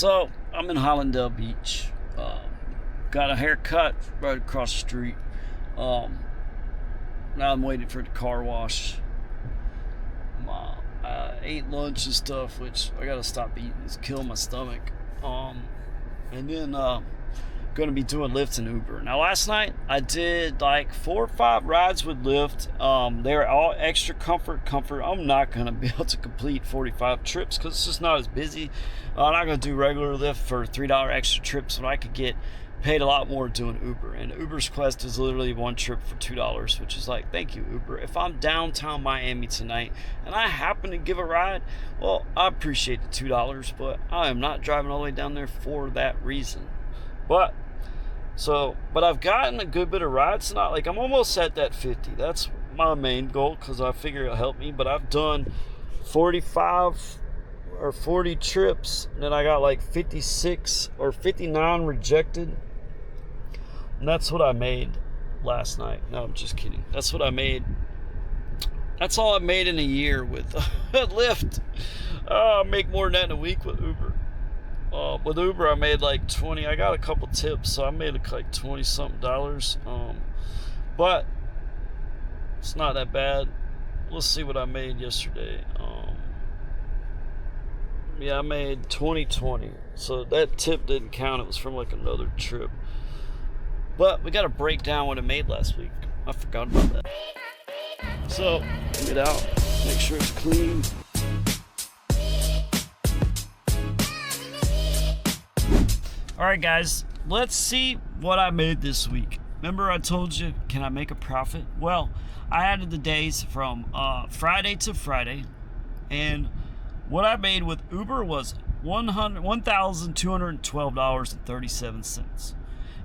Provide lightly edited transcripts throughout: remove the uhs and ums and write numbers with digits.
So I'm in Hollandale Beach. Got a haircut right across the street. Now I'm waiting for the car wash. I ate lunch and stuff, which I gotta stop eating. It's killing my stomach. And then gonna be doing Lyft and Uber. Now last night I did like 4 or 5 rides with Lyft. They were all extra comfort. I'm not gonna be able to complete 45 trips because it's just not as busy. I'm not gonna do regular Lyft for $3 extra trips when I could get paid a lot more doing Uber. And Uber's Quest is literally one trip for $2, which is like, thank you, Uber. If I'm downtown Miami tonight and I happen to give a ride, well, I appreciate the $2, but I am not driving all the way down there for that reason. But I've gotten a good bit of rides. Not like I'm almost at that 50. That's my main goal because I figure it'll help me. But I've done 45 or 40 trips, and then I got like 56 or 59 rejected. And that's what I made last night. No, I'm just kidding. That's what I made. That's all I made in a year with Lyft. I make more than that in a week with Uber. With Uber, I made like 20. I got a couple tips, so I made like 20 something dollars. But it's not that bad. Let's see what I made yesterday. Yeah, I made 20. So that tip didn't count. It was from like another trip. But we got to break down what I made last week. I forgot about that. So, get it out. Make sure it's clean. Alright guys, let's see what I made this week. Remember I told you, can I make a profit? Well, I added the days from Friday to Friday. And what I made with Uber was $1,212.37.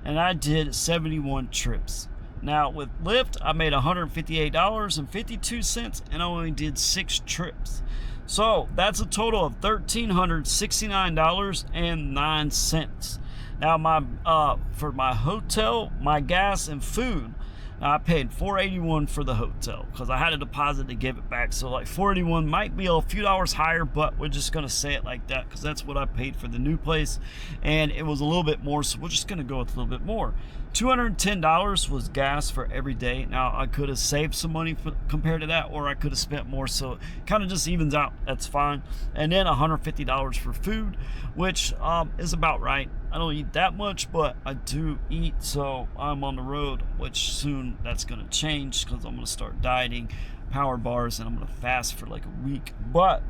And I did 71 trips. Now with Lyft, I made $158.52 and I only did 6 trips. So that's a total of $1,369.09. Now for my hotel, my gas, and food, I paid $481 for the hotel because I had a deposit to give it back. So like $481 might be a few dollars higher, but we're just gonna say it like that because that's what I paid for the new place, and it was a little bit more. So we're just gonna go with a little bit more. $210 was gas for every day. Now I could have saved some money compared to that, or I could have spent more. So it kind of just evens out. That's fine. And then $150 for food, which is about right. I don't eat that much, but I do eat, so I'm on the road, which soon that's going to change because I'm going to start dieting, power bars, and I'm going to fast for like a week. But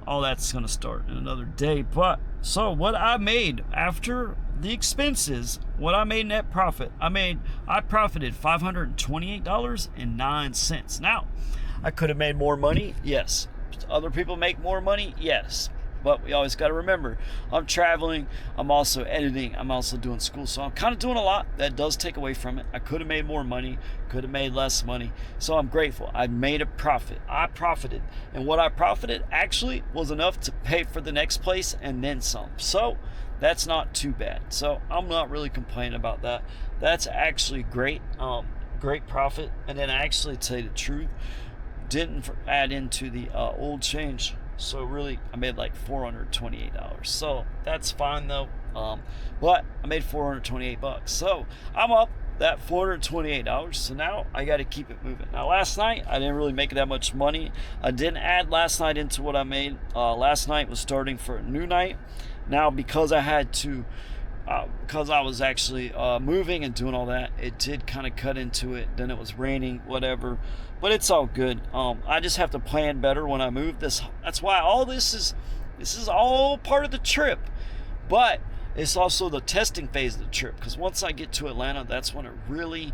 all that's going to start in another day. But so what I made after the expenses, what I made net profit, I profited $528.09. Now, I could have made more money, yes. Other people make more money, yes. But we always got to remember, I'm traveling, I'm also editing, I'm also doing school. So I'm kind of doing a lot. That does take away from it. I could have made more money, could have made less money. So I'm grateful. I made a profit. I profited. And what I profited actually was enough to pay for the next place and then some. So that's not too bad. So I'm not really complaining about that. That's actually great. Great profit. And then I actually, to tell you the truth, didn't add into the old change. So really, I made like $428. So that's fine though. But I made $428. So I'm up that $428. So now I got to keep it moving. Now last night, I didn't really make that much money. I didn't add last night into what I made. Last night was starting for a new night. Now because I had to, because I was actually moving and doing all that, it did kind of cut into it. Then it was raining, whatever. But it's all good. I just have to plan better when I move. That's why all this is all part of the trip. But it's also the testing phase of the trip. Because once I get to Atlanta, that's when it really,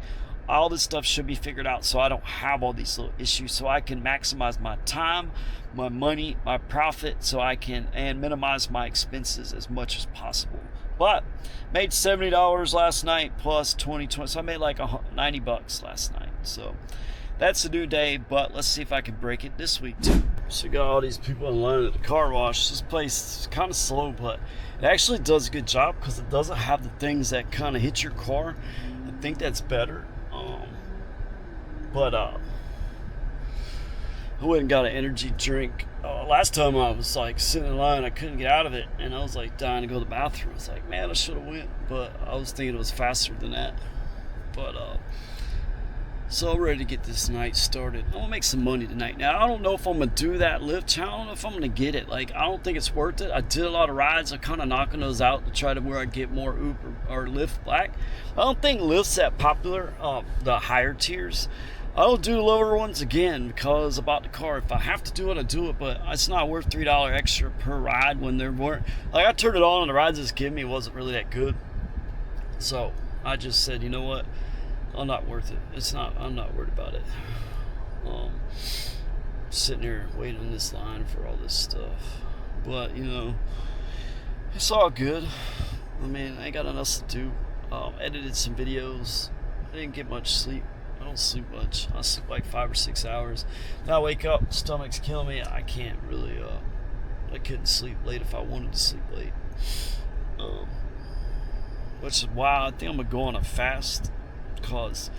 all this stuff should be figured out. So I don't have all these little issues. So I can maximize my time, my money, my profit. So I can, and minimize my expenses as much as possible. But made $70 last night plus 20. So I made like $90 last night. So that's a new day, but let's see if I can break it this week too. So you got all these people in line at the car wash. This place is kind of slow, but it actually does a good job because it doesn't have the things that kind of hit your car. I think that's better. I went and got an energy drink. Last time I was like sitting in line, I couldn't get out of it, and I was like dying to go to the bathroom. I was like, man, I should have went, but I was thinking it was faster than that. But so I'm ready to get this night started. I'm gonna make some money tonight. Now I don't know if I'm gonna do that Lyft. I don't know if I'm gonna get it. Like, I don't think it's worth it. I did a lot of rides. I'm kind of knocking those out to try to where I get more Uber or Lyft Black. I don't think Lyft's that popular. The higher tiers. I'll do lower ones again because about the car. If I have to do it, I do it. But it's not worth $3 extra per ride when there weren't. Like, I turned it on and the rides it's giving me wasn't really that good. So I just said, you know what? I'm not worth it. I'm not worried about it. Sitting here waiting in this line for all this stuff. But, you know, it's all good. I mean, I ain't got nothing else to do. Edited some videos. I didn't get much sleep. I don't sleep much. I sleep like 5 or 6 hours. Now I wake up, stomach's killing me. I can't really, I couldn't sleep late if I wanted to sleep late. Which is why I think I'm gonna go on a fast, because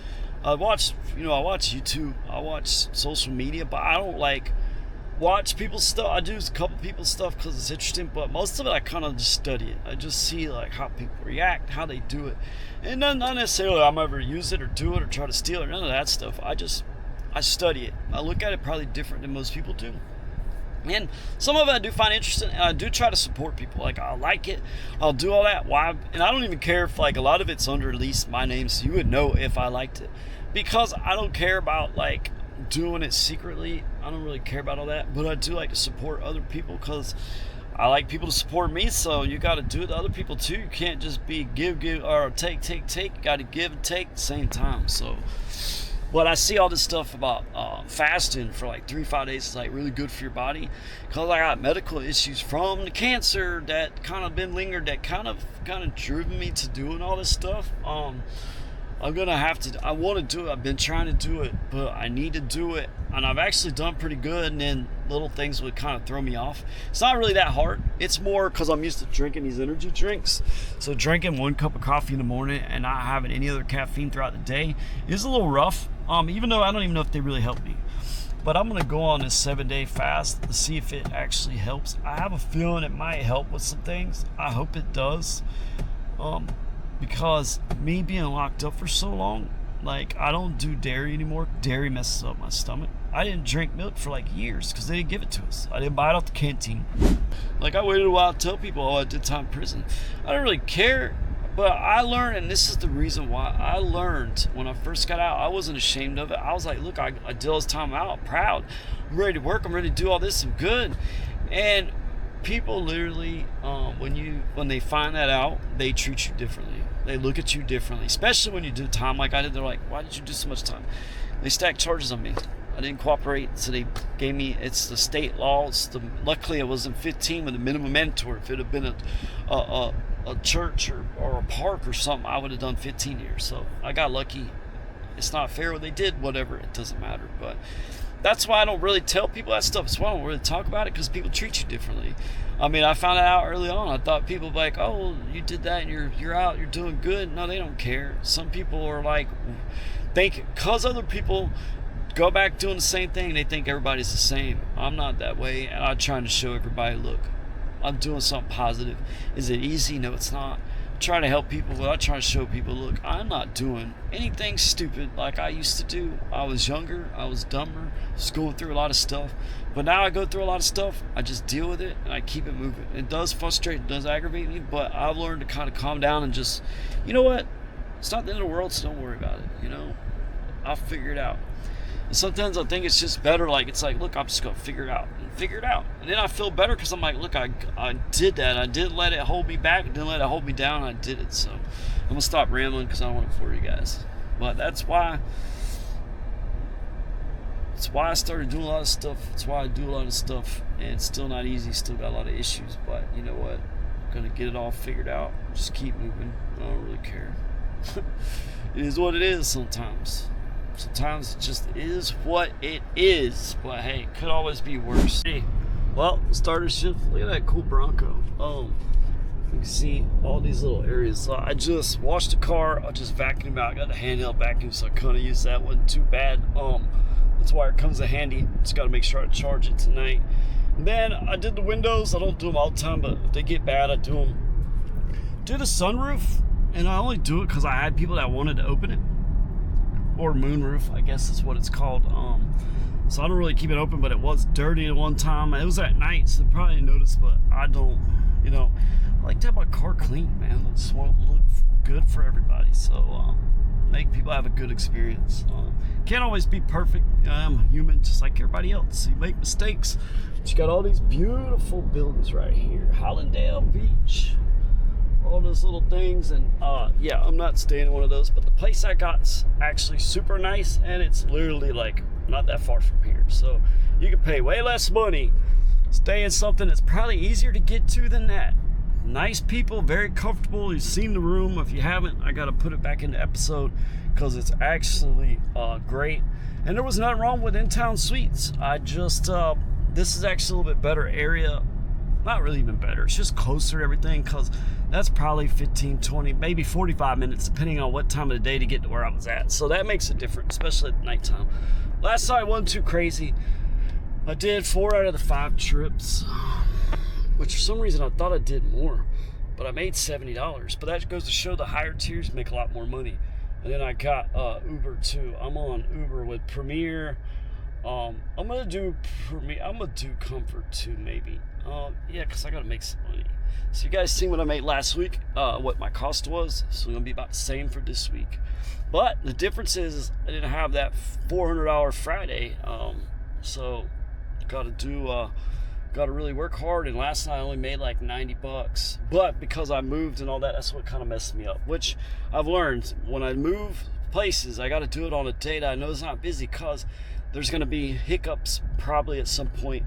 I watch YouTube, I watch social media, but I don't like watch people's stuff. I do a couple people's stuff because it's interesting, but most of it I kind of just study it. I just see like how people react, how they do it, and not necessarily I'm ever use it or do it or try to steal it, none of that stuff. I study it. I look at it probably different than most people do. And some of it I do find interesting, and I do try to support people. Like, I like it, I'll do all that. Why? And I don't even care if like a lot of it's under at least my name, so you would know if I liked it, because I don't care about like doing it secretly. I don't really care about all that, but I do like to support other people because I like people to support me. So you got to do it to other people too. You can't just be give or take. You got to give and take at the same time. So, but I see all this stuff about fasting for like 3-5 days is like really good for your body, because I got medical issues from the cancer that kind of been lingered, that kind of driven me to doing all this stuff. I'm gonna have to. I want to do it. I've been trying to do it, but I need to do it, and I've actually done pretty good. And then little things would kind of throw me off. It's not really that hard. It's more because I'm used to drinking these energy drinks. So drinking 1 cup of coffee in the morning and not having any other caffeine throughout the day is a little rough. Even though I don't even know if they really help me. But I'm gonna go on this 7-day fast to see if it actually helps. I have a feeling it might help with some things. I hope it does. Because me being locked up for so long, like, I don't do dairy anymore. Dairy messes up my stomach. I didn't drink milk for like years because they didn't give it to us. I didn't buy it off the canteen. Like, I waited a while to tell people, I did time in prison. I didn't really care, but I learned, and this is the reason why I learned when I first got out. I wasn't ashamed of it. I was like, look, I did all this time out, proud. I'm ready to work. I'm ready to do all this. I'm good. And people literally, when they find that out, they treat you differently. They look at you differently, especially when you do time like I did. They're like, why did you do so much time? They stacked charges on me. I didn't cooperate, so they gave me, it's the state laws. Luckily, I wasn't 15 with a minimum mandatory. If it had been a church or a park or something, I would have done 15 years. So I got lucky. It's not fair what they did, whatever, it doesn't matter. But that's why I don't really tell people that stuff. That's why I don't really talk about it, because people treat you differently. I mean, I found it out early on. I thought people were like, oh, you did that and you're out, you're doing good. No, they don't care. Some people are like, because other people go back doing the same thing, they think everybody's the same. I'm not that way, and I'm trying to show everybody, look, I'm doing something positive. Is it easy? No, it's not. I'm trying to help people, but I'm trying to show people, look, I'm not doing anything stupid like I used to do. I was younger, I was dumber, I was going through a lot of stuff. But now I go through a lot of stuff, I just deal with it, and I keep it moving. It does frustrate, it does aggravate me, but I've learned to kind of calm down and just, you know what? It's not the end of the world, so don't worry about it, you know? I'll figure it out. And sometimes I think it's just better, like, it's like, look, I'm just going to figure it out. And then I feel better because I'm like, look, I did that. I didn't let it hold me back. I didn't let it hold me down. I did it. So I'm going to stop rambling because I don't want to bore you guys. But that's why I started doing a lot of stuff. That's why I do a lot of stuff. And it's still not easy. Still got a lot of issues. But you know what? I'm going to get it all figured out. Just keep moving. I don't really care. It is what it is sometimes. Sometimes it just is what it is, but hey, it could always be worse. Hey, well, starter shift. Look at that cool Bronco. You can see all these little areas. So I just washed the car. I just vacuumed out. I got a handheld vacuum, so I kind of used that. Wasn't too bad. That's why it comes in handy. Just got to make sure I charge it tonight. And then I did the windows. I don't do them all the time, but if they get bad, I do them. Do the sunroof, and I only do it because I had people that wanted to open it. Or moonroof, I guess is what it's called. So I don't really keep it open, but it was dirty at one time. It was at night, so they probably didn't notice, but I don't, I like to have my car clean, man. I just want it to look good for everybody. So make people have a good experience. Can't always be perfect. I'm human just like everybody else. You make mistakes. But you got all these beautiful buildings right here. Hollandale Beach. All those little things, and yeah, I'm not staying in one of those, but the place I got's actually super nice, and it's literally like not that far from here, so you can pay way less money, stay in something that's probably easier to get to than that. Nice people, very comfortable. You've seen the room. If you haven't, I gotta put it back in the episode because it's actually great, and there was nothing wrong with in-town suites. I just this is actually a little bit better area. Not really even better, it's just closer to everything, because that's probably 15, 20, maybe 45 minutes depending on what time of the day to get to where I was at. So that makes a difference, especially at nighttime. Last night wasn't too crazy. I did 4 out of the 5 trips, which for some reason I thought I did more, but I made $70. But that goes to show the higher tiers make a lot more money. And then I got Uber too. I'm on Uber with Premier. I'm gonna do Comfort too, maybe. Yeah, because I gotta make some money. So you guys seen what I made last week, what my cost was, so it's gonna be about the same for this week. But the difference is I didn't have that $400 Friday, so gotta really work hard. And last night I only made like $90, but because I moved and all that, that's what kind of messed me up. Which I've learned, when I move places, I gotta do it on a day that I know is not busy, because there's going to be hiccups probably at some point,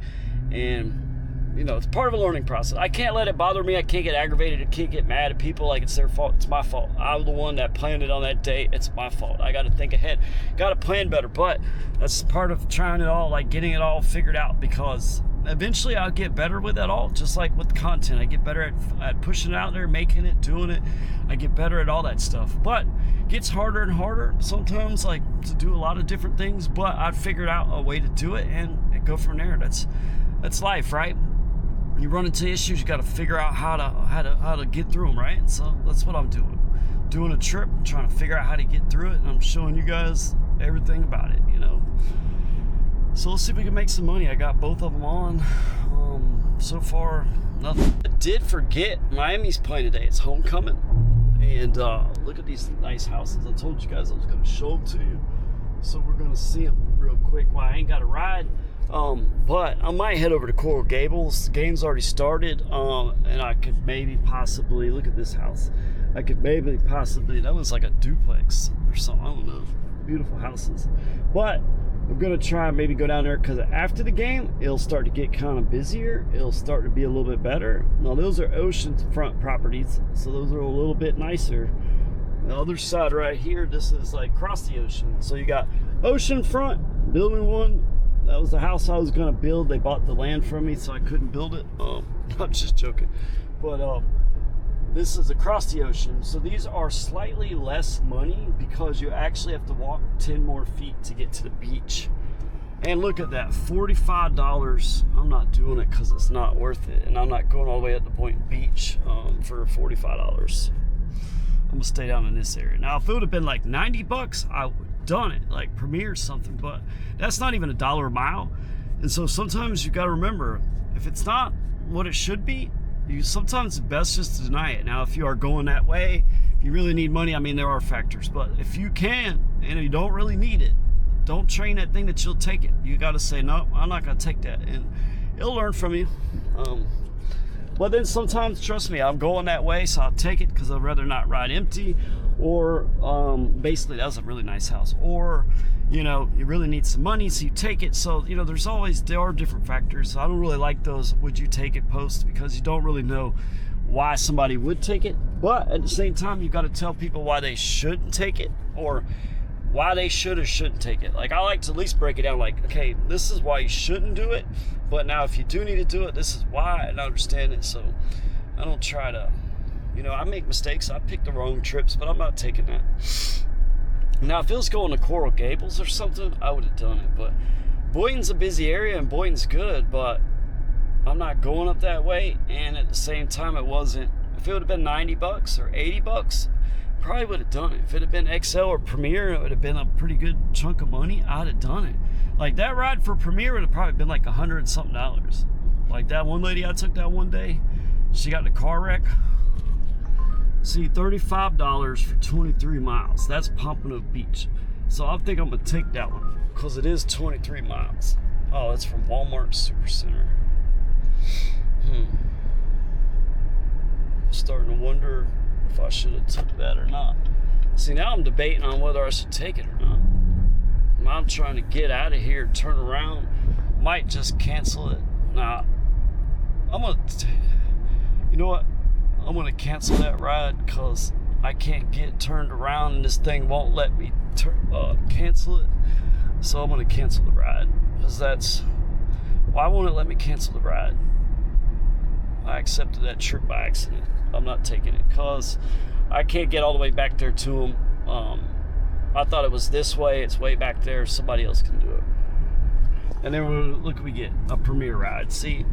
and it's part of a learning process. I can't let it bother me. I can't get aggravated. I can't get mad at people like it's their fault. It's my fault. I'm the one that planned it on that day. It's my fault. I got to think ahead, got to plan better. But that's part of trying it all, like getting it all figured out, because eventually I'll get better with it all. Just like with content, I get better at pushing it out there, making it, doing it. I get better at all that stuff, but it gets harder and harder sometimes, like to do a lot of different things. But I figured out a way to do it and go from there. That's life, right? When you run into issues, you got to figure out how to get through them, right? So that's what I'm doing a trip, trying to figure out how to get through it, and I'm showing you guys everything about it. So let's see if we can make some money. I got both of them on. So far, nothing. I did forget Miami's playing today. It's homecoming. And look at these nice houses. I told you guys I was going to show them to you. So we're going to see them real quick while I ain't got a ride. But I might head over to Coral Gables. The game's already started. And I could maybe possibly, look at this house. I could maybe possibly, that was like a duplex or something. I don't know. Beautiful houses. But I'm going to try and maybe go down there, because after the game, it'll start to get kind of busier. It'll start to be a little bit better. Now, those are oceanfront properties, so those are a little bit nicer. The other side right here, this is like across the ocean. So you got oceanfront, building 1. That was the house I was going to build. They bought the land from me, so I couldn't build it. I'm just joking. But this is across the ocean. So these are slightly less money, because you actually have to walk 10 more feet to get to the beach. And look at that, $45. I'm not doing it because it's not worth it. And I'm not going all the way up to Point Beach for $45. I'm gonna stay down in this area. Now, if it would have been like $90, I would have done it, like Premier or something, but that's not even $1 a mile. And so sometimes you gotta remember, if it's not what it should be, sometimes it's best just to deny it. Now, if you are going that way, if you really need money, I mean, there are factors, but if you can and you don't really need it, don't train that thing that you'll take it. You got to say, no, I'm not going to take that, and it'll learn from you. But then sometimes, trust me, I'm going that way, so I'll take it, because I'd rather not ride empty, or basically that was a really nice house, or you really need some money, so you take it. So there are different factors. So I don't really like those would you take it posts, because you don't really know why somebody would take it. But at the same time, you got to tell people why they shouldn't take it, or why they should or shouldn't take it. Like, I like to at least break it down, like, okay, this is why you shouldn't do it, but now if you do need to do it, this is why, and I understand it. So I don't try to, I make mistakes. I pick the wrong trips, but I'm not taking that. Now, if it was going to Coral Gables or something, I would have done it. But Boynton's a busy area and Boynton's good, but I'm not going up that way. And at the same time, it wasn't. If it would have been $90 or $80, probably would have done it. If it had been XL or Premier, it would have been a pretty good chunk of money. I'd have done it. Like that ride for Premier would have probably been like $100 and something. Like that one lady I took that one day, she got in a car wreck. See, $35 for 23 miles. That's Pompano Beach. So I think I'm gonna take that one because it is 23 miles. Oh, it's from Walmart Supercenter. Starting to wonder if I should have took that or not. See, now I'm debating on whether I should take it or not. I'm trying to get out of here, turn around, might just cancel it. Nah, you know what? I'm gonna cancel that ride because I can't get turned around and this thing won't let me cancel it. So I'm gonna cancel the ride because why won't it let me cancel the ride? I accepted that trip by accident. I'm not taking it because I can't get all the way back there to them. I thought it was this way. It's way back there. Somebody else can do it. And then look, we get a Premier ride. See,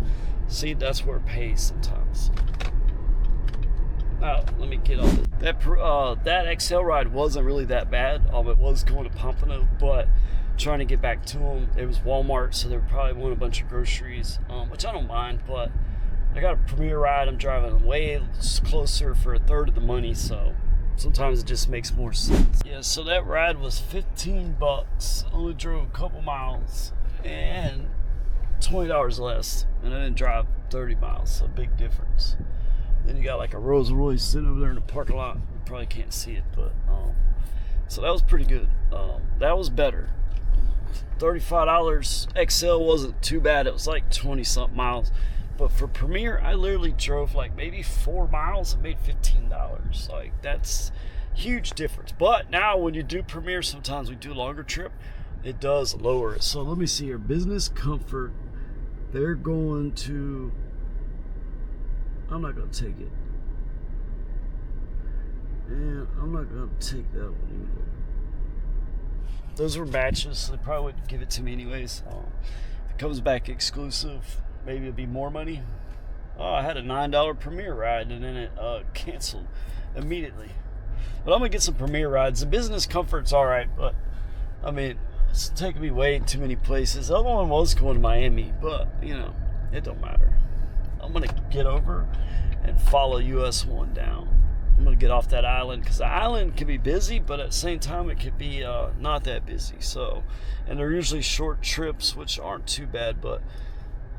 that's where it pays sometimes. Oh, let me get on that XL ride wasn't really that bad. It was going to Pompano, but trying to get back to them, it was Walmart, so they probably wanted a bunch of groceries, which I don't mind. But I got a Premier ride. I'm driving way closer for a third of the money, so sometimes it just makes more sense. Yeah, so that ride was $15. Only drove a couple miles and $20 less, and I didn't drive 30 miles, so big difference. Then you got like a Rolls Royce sitting over there in the parking lot. You probably can't see it, but so that was pretty good. That was better. $35 XL wasn't too bad. It was like 20 something miles. But for Premier, I literally drove like maybe 4 miles and made $15. Like that's huge difference. But now when you do Premier, sometimes we do a longer trip, it does lower it. So let me see here. Business Comfort, they're going to, I'm not going to take it. And I'm not going to take that one either. Those were matches, so they probably wouldn't give it to me anyways. If it comes back exclusive, maybe it'd be more money. Oh, I had a $9 Premier ride and then it canceled immediately. But I'm going to get some Premier rides. The Business Comfort's all right, but I mean, it's taking me way too many places. The other one was going to Miami, but you know, it don't matter. I'm going to get over and follow US 1 down. I'm going to get off that island because the island can be busy, but at the same time, it could be not that busy. So, and they're usually short trips, which aren't too bad, but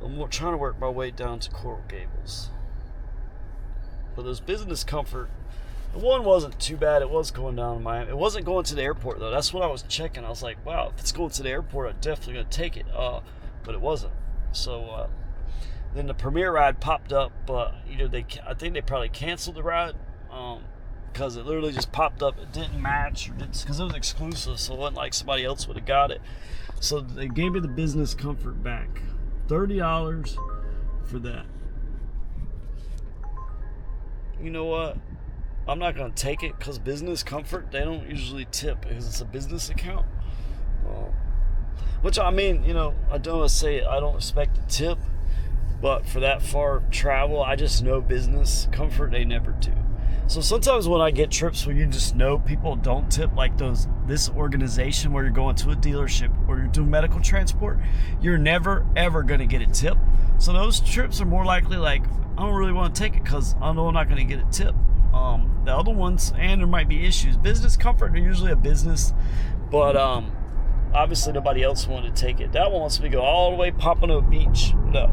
I'm trying to work my way down to Coral Gables. But this Business Comfort, the one wasn't too bad. It was going down to Miami. It wasn't going to the airport, though. That's what I was checking. I was like, wow, if it's going to the airport, I'm definitely going to take it. But it wasn't. So, then the Premier ride popped up, but I think they probably canceled the ride because it literally just popped up. It didn't match, because it was exclusive, so it wasn't like somebody else would have got it. So they gave me the Business Comfort back. $30 for that. You know what? I'm not going to take it because Business Comfort, they don't usually tip because it's a business account. Which, I mean, you know, I don't want to say I don't expect a tip, but for that far travel, I just know Business Comfort, they never do. So sometimes when I get trips where you just know people don't tip, like this organization where you're going to a dealership or you're doing medical transport, you're never ever going to get a tip. So those trips are more likely like, I don't really want to take it because I know I'm not going to get a tip. The other ones, and there might be issues. Business Comfort, they're usually a business, but obviously nobody else wanted to take it. That one wants me to go all the way Pompano Beach. No,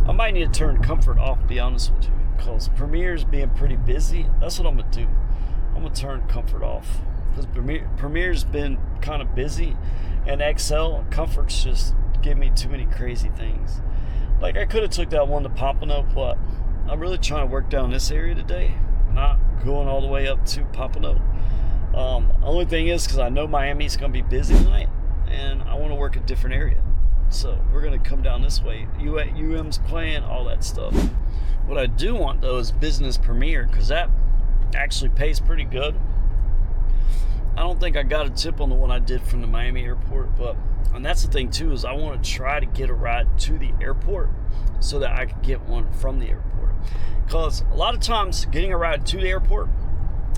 I might need to turn Comfort off, to be honest with you, because Premier's being pretty busy. That's what I'm going to do. I'm going to turn Comfort off because Premier's been kind of busy, and XL and Comfort's just give me too many crazy things. Like, I could have took that one to Pompano, but I'm really trying to work down this area today, not going all the way up to Pompano. Only thing is, because I know Miami's going to be busy tonight, and I want to work a different area. So we're going to come down this way. UM's playing, all that stuff. What I do want, though, is Business Premier, because that actually pays pretty good. I don't think I got a tip on the one I did from the Miami airport, and that's the thing too, is I want to try to get a ride to the airport so that I could get one from the airport. Because a lot of times getting a ride to the airport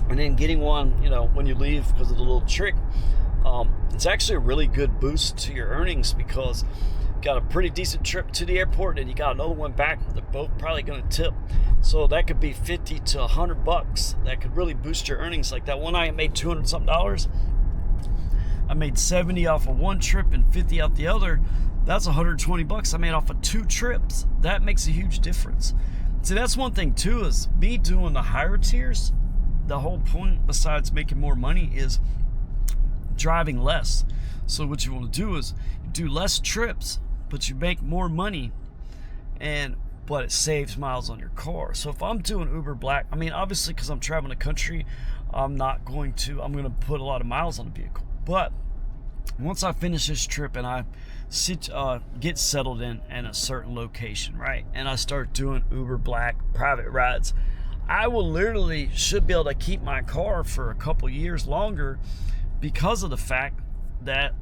and then getting one, when you leave because of the little trick, it's actually a really good boost to your earnings, because you got a pretty decent trip to the airport and you got another one back. They're both probably going to tip. So that could be 50 to 100 bucks. That could really boost your earnings. Like that one night I made 200 something dollars. I made 70 off of one trip and 50 off the other. That's 120 bucks I made off of 2 trips. That makes a huge difference. See, that's one thing too, is me doing the higher tiers. The whole point, besides making more money, is driving less. So what you want to do is you do less trips, but you make more money, but it saves miles on your car. So if I'm doing Uber Black, obviously because I'm traveling the country, I'm going to put a lot of miles on the vehicle. But once I finish this trip and I get settled in a certain location, right, and I start doing Uber Black private rides, I will literally should be able to keep my car for a couple years longer, because of the fact that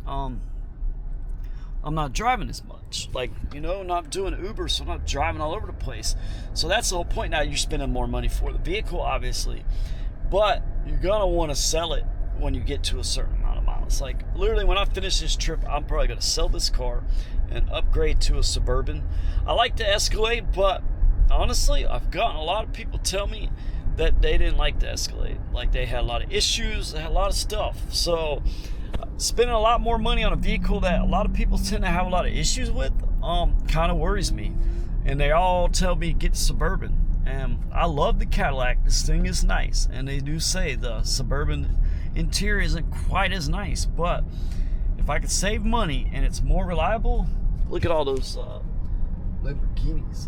I'm not driving as much. Not doing Uber, so I'm not driving all over the place. So that's the whole point. Now you're spending more money for the vehicle, obviously, but you're gonna want to sell it when you get to a certain amount of miles. Like literally, when I finish this trip, I'm probably gonna sell this car and upgrade to a Suburban. I like the Escalade, but honestly, I've gotten a lot of people tell me that they didn't like the Escalade. Like they had a lot of issues, they had a lot of stuff. So spending a lot more money on a vehicle that a lot of people tend to have a lot of issues with, kind of worries me. And they all tell me get the Suburban. And I love the Cadillac. This thing is nice. And they do say the Suburban interior isn't quite as nice. But if I could save money and it's more reliable, look at all those Lamborghinis.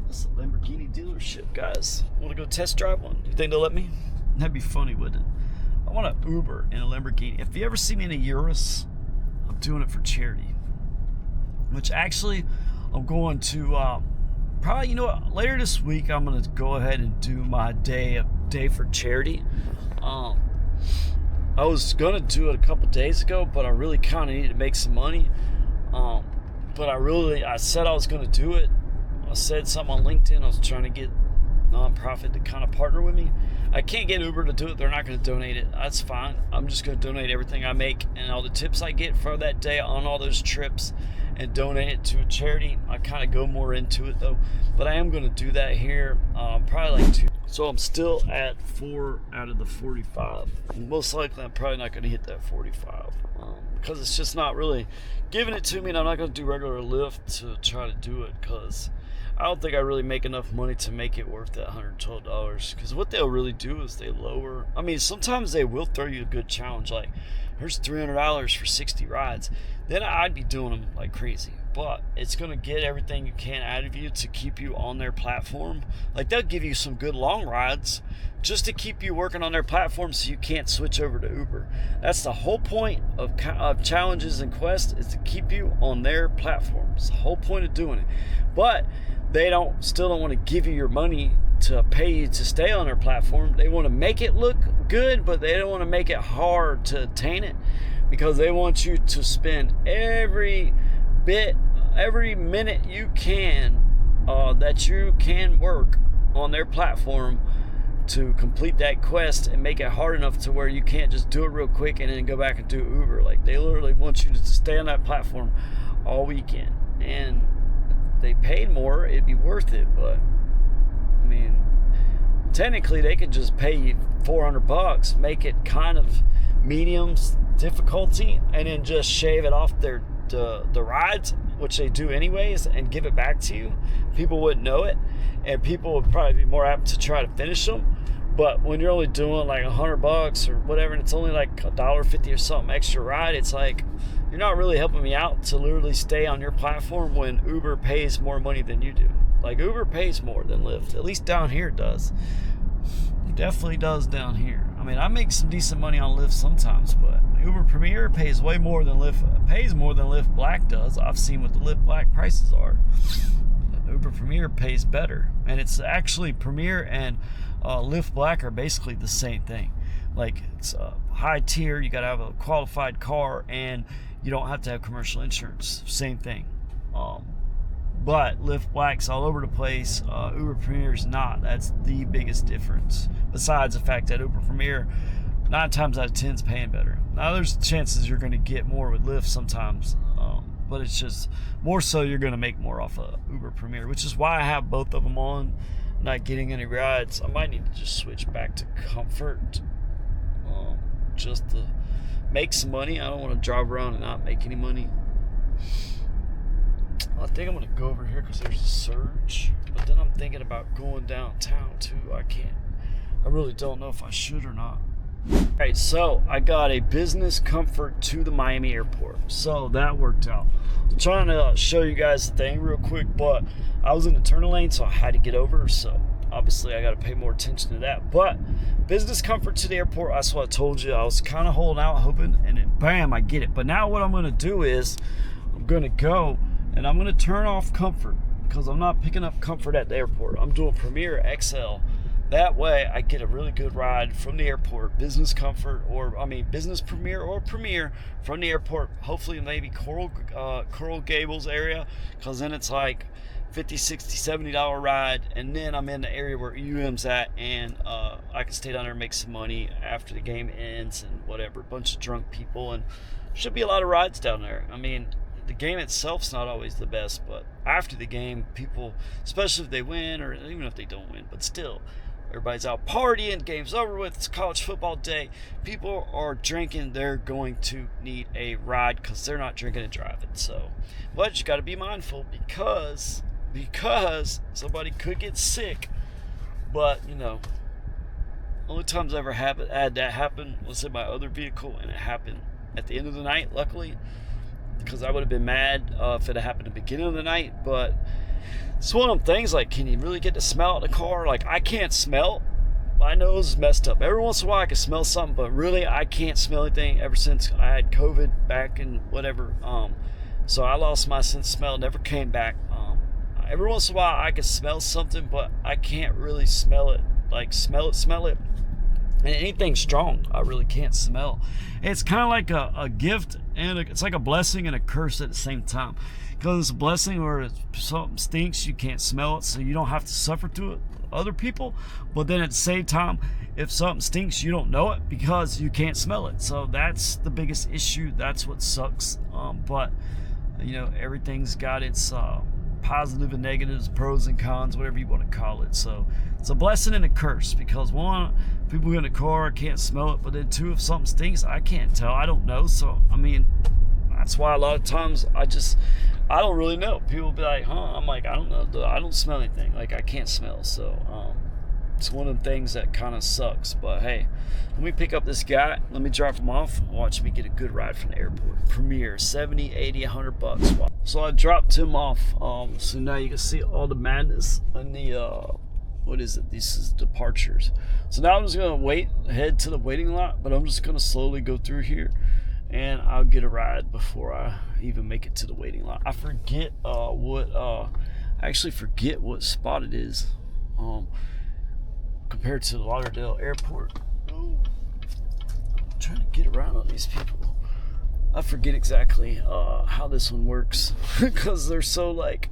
That's a Lamborghini dealership, guys. Want to go test drive one? You think they'll let me? That'd be funny, wouldn't it? I want to Uber in a Lamborghini. If you ever see me in a Urus, I'm doing it for charity. Which actually, I'm going to probably, later this week, I'm going to go ahead and do my day for charity. I was going to do it a couple days ago, but I really kind of need to make some money. But I said I was going to do it. I said something on LinkedIn. I was trying to get nonprofit to kind of partner with me. I can't get Uber to do it. They're not going to donate it. That's fine. I'm just going to donate everything I make and all the tips I get for that day on all those trips and donate it to a charity. I kind of go more into it though, but I am going to do that here probably like 2. So I'm still at 4 out of the 45. Most likely I'm probably not going to hit that 45 because it's just not really giving it to me, and I'm not going to do regular Lyft to try to do it because I don't think I really make enough money to make it worth that $112. Because what they'll really do is they lower. Sometimes they will throw you a good challenge, like here's $300 for 60 rides. Then I'd be doing them like crazy. But it's going to get everything you can out of you to keep you on their platform. Like they'll give you some good long rides just to keep you working on their platform so you can't switch over to Uber. That's the whole point of challenges and quests, is to keep you on their platform. It's the whole point of doing it. But they still don't want to give you your money to pay you to stay on their platform. They want to make it look good, but they don't want to make it hard to attain it, because they want you to spend every minute you can that you can work on their platform to complete that quest and make it hard enough to where you can't just do it real quick and then go back and do Uber. Like they literally want you to stay on that platform all weekend. And if they paid more, it'd be worth it. But technically they could just pay you $400, make it kind of medium difficulty, and then just shave it off the rides, which they do anyways, and give it back to you. People wouldn't know it, and people would probably be more apt to try to finish them. But when you're only doing like $100 or whatever, and it's only like $1.50 or something extra ride, it's like you're not really helping me out to literally stay on your platform when Uber pays more money than you do. Like Uber pays more than Lyft, at least down here it does. It definitely does down here. I make some decent money on Lyft sometimes, but Uber Premier pays way more than Lyft, pays more than Lyft Black does. I've seen what the Lyft Black prices are. Uber Premier pays better, and it's actually Premier and Lyft Black are basically the same thing. Like it's high tier, you got to have a qualified car, and you don't have to have commercial insurance. Same thing. But Lyft Black's all over the place. Uber Premier's not. That's the biggest difference. Besides the fact that Uber Premier, 9 times out of 10 is paying better. Now there's chances you're going to get more with Lyft sometimes, but it's just more so you're going to make more off of Uber Premier, which is why I have both of them on. Not getting any rides. I might need to just switch back to Comfort, just to make some money. I don't want to drive around and not make any money. I think I'm going to go over here because there's a surge, but then I'm thinking about going downtown too. I really don't know if I should or not. Alright, so I got a business Comfort to the Miami airport, so that worked out. I'm trying to show you guys the thing real quick, but I was in the turn lane, so I had to get over, so obviously I got to pay more attention to that. But business Comfort to the airport, that's what I told you. I was kind of holding out, hoping, and then bam, I get it. But now what I'm going to do is I'm going to go and I'm going to turn off Comfort because I'm not picking up Comfort at the airport. I'm doing Premier XL. That way I get a really good ride from the airport, business Comfort, business Premier or Premier from the airport, hopefully maybe Coral Gables area, because then it's like $50, $60, $70 ride, and then I'm in the area where UM's at, and I can stay down there and make some money after the game ends and whatever. A bunch of drunk people, and should be a lot of rides down there. I mean, the game itself's not always the best, but after the game, people, especially if they win or even if they don't win, but still, everybody's out partying, game's over with, it's college football day, people are drinking, they're going to need a ride because they're not drinking and driving. So, but you got to be mindful because somebody could get sick. But, you know, only times I ever had that happen was in my other vehicle, and it happened at the end of the night, luckily, because I would have been mad if it had happened at the beginning of the night. But it's one of them things, like, can you really get the smell out of the car? Like, I can't smell. My nose is messed up. Every once in a while I can smell something, but really I can't smell anything ever since I had COVID back in whatever. So I lost my sense of smell, never came back. Every once in a while I can smell something, but I can't really smell it. Like, smell it. And anything strong, I really can't smell. It's kind of like a gift, and it's like a blessing and a curse at the same time. Because it's a blessing where something stinks, you can't smell it, so you don't have to suffer through it, other people. But then at the same time, if something stinks, you don't know it because you can't smell it. So that's the biggest issue. That's what sucks. But, you know, everything's got its positive and negatives, pros and cons, whatever you want to call it. So it's a blessing and a curse, because one, people get in a car, can't smell it, but then two, if something stinks, I can't tell, I don't know. So I mean, that's why a lot of times I don't really know. People be like, I'm like, I don't know, I don't smell anything, like I can't smell. So it's one of the things that kind of sucks. But hey, let me pick up this guy, let me drop him off, watch me get a good ride from the airport. Premier, 70, 80, 100 bucks. So I dropped him off. So now you can see all the madness in the what is it? This is departures. So now I'm just gonna head to the waiting lot, but I'm just gonna slowly go through here, and I'll get a ride before I even make it to the waiting lot. I forget I actually forget what spot it is compared to the Lauderdale airport. I'm trying to get around on these people. I forget exactly how this one works because they're so, like,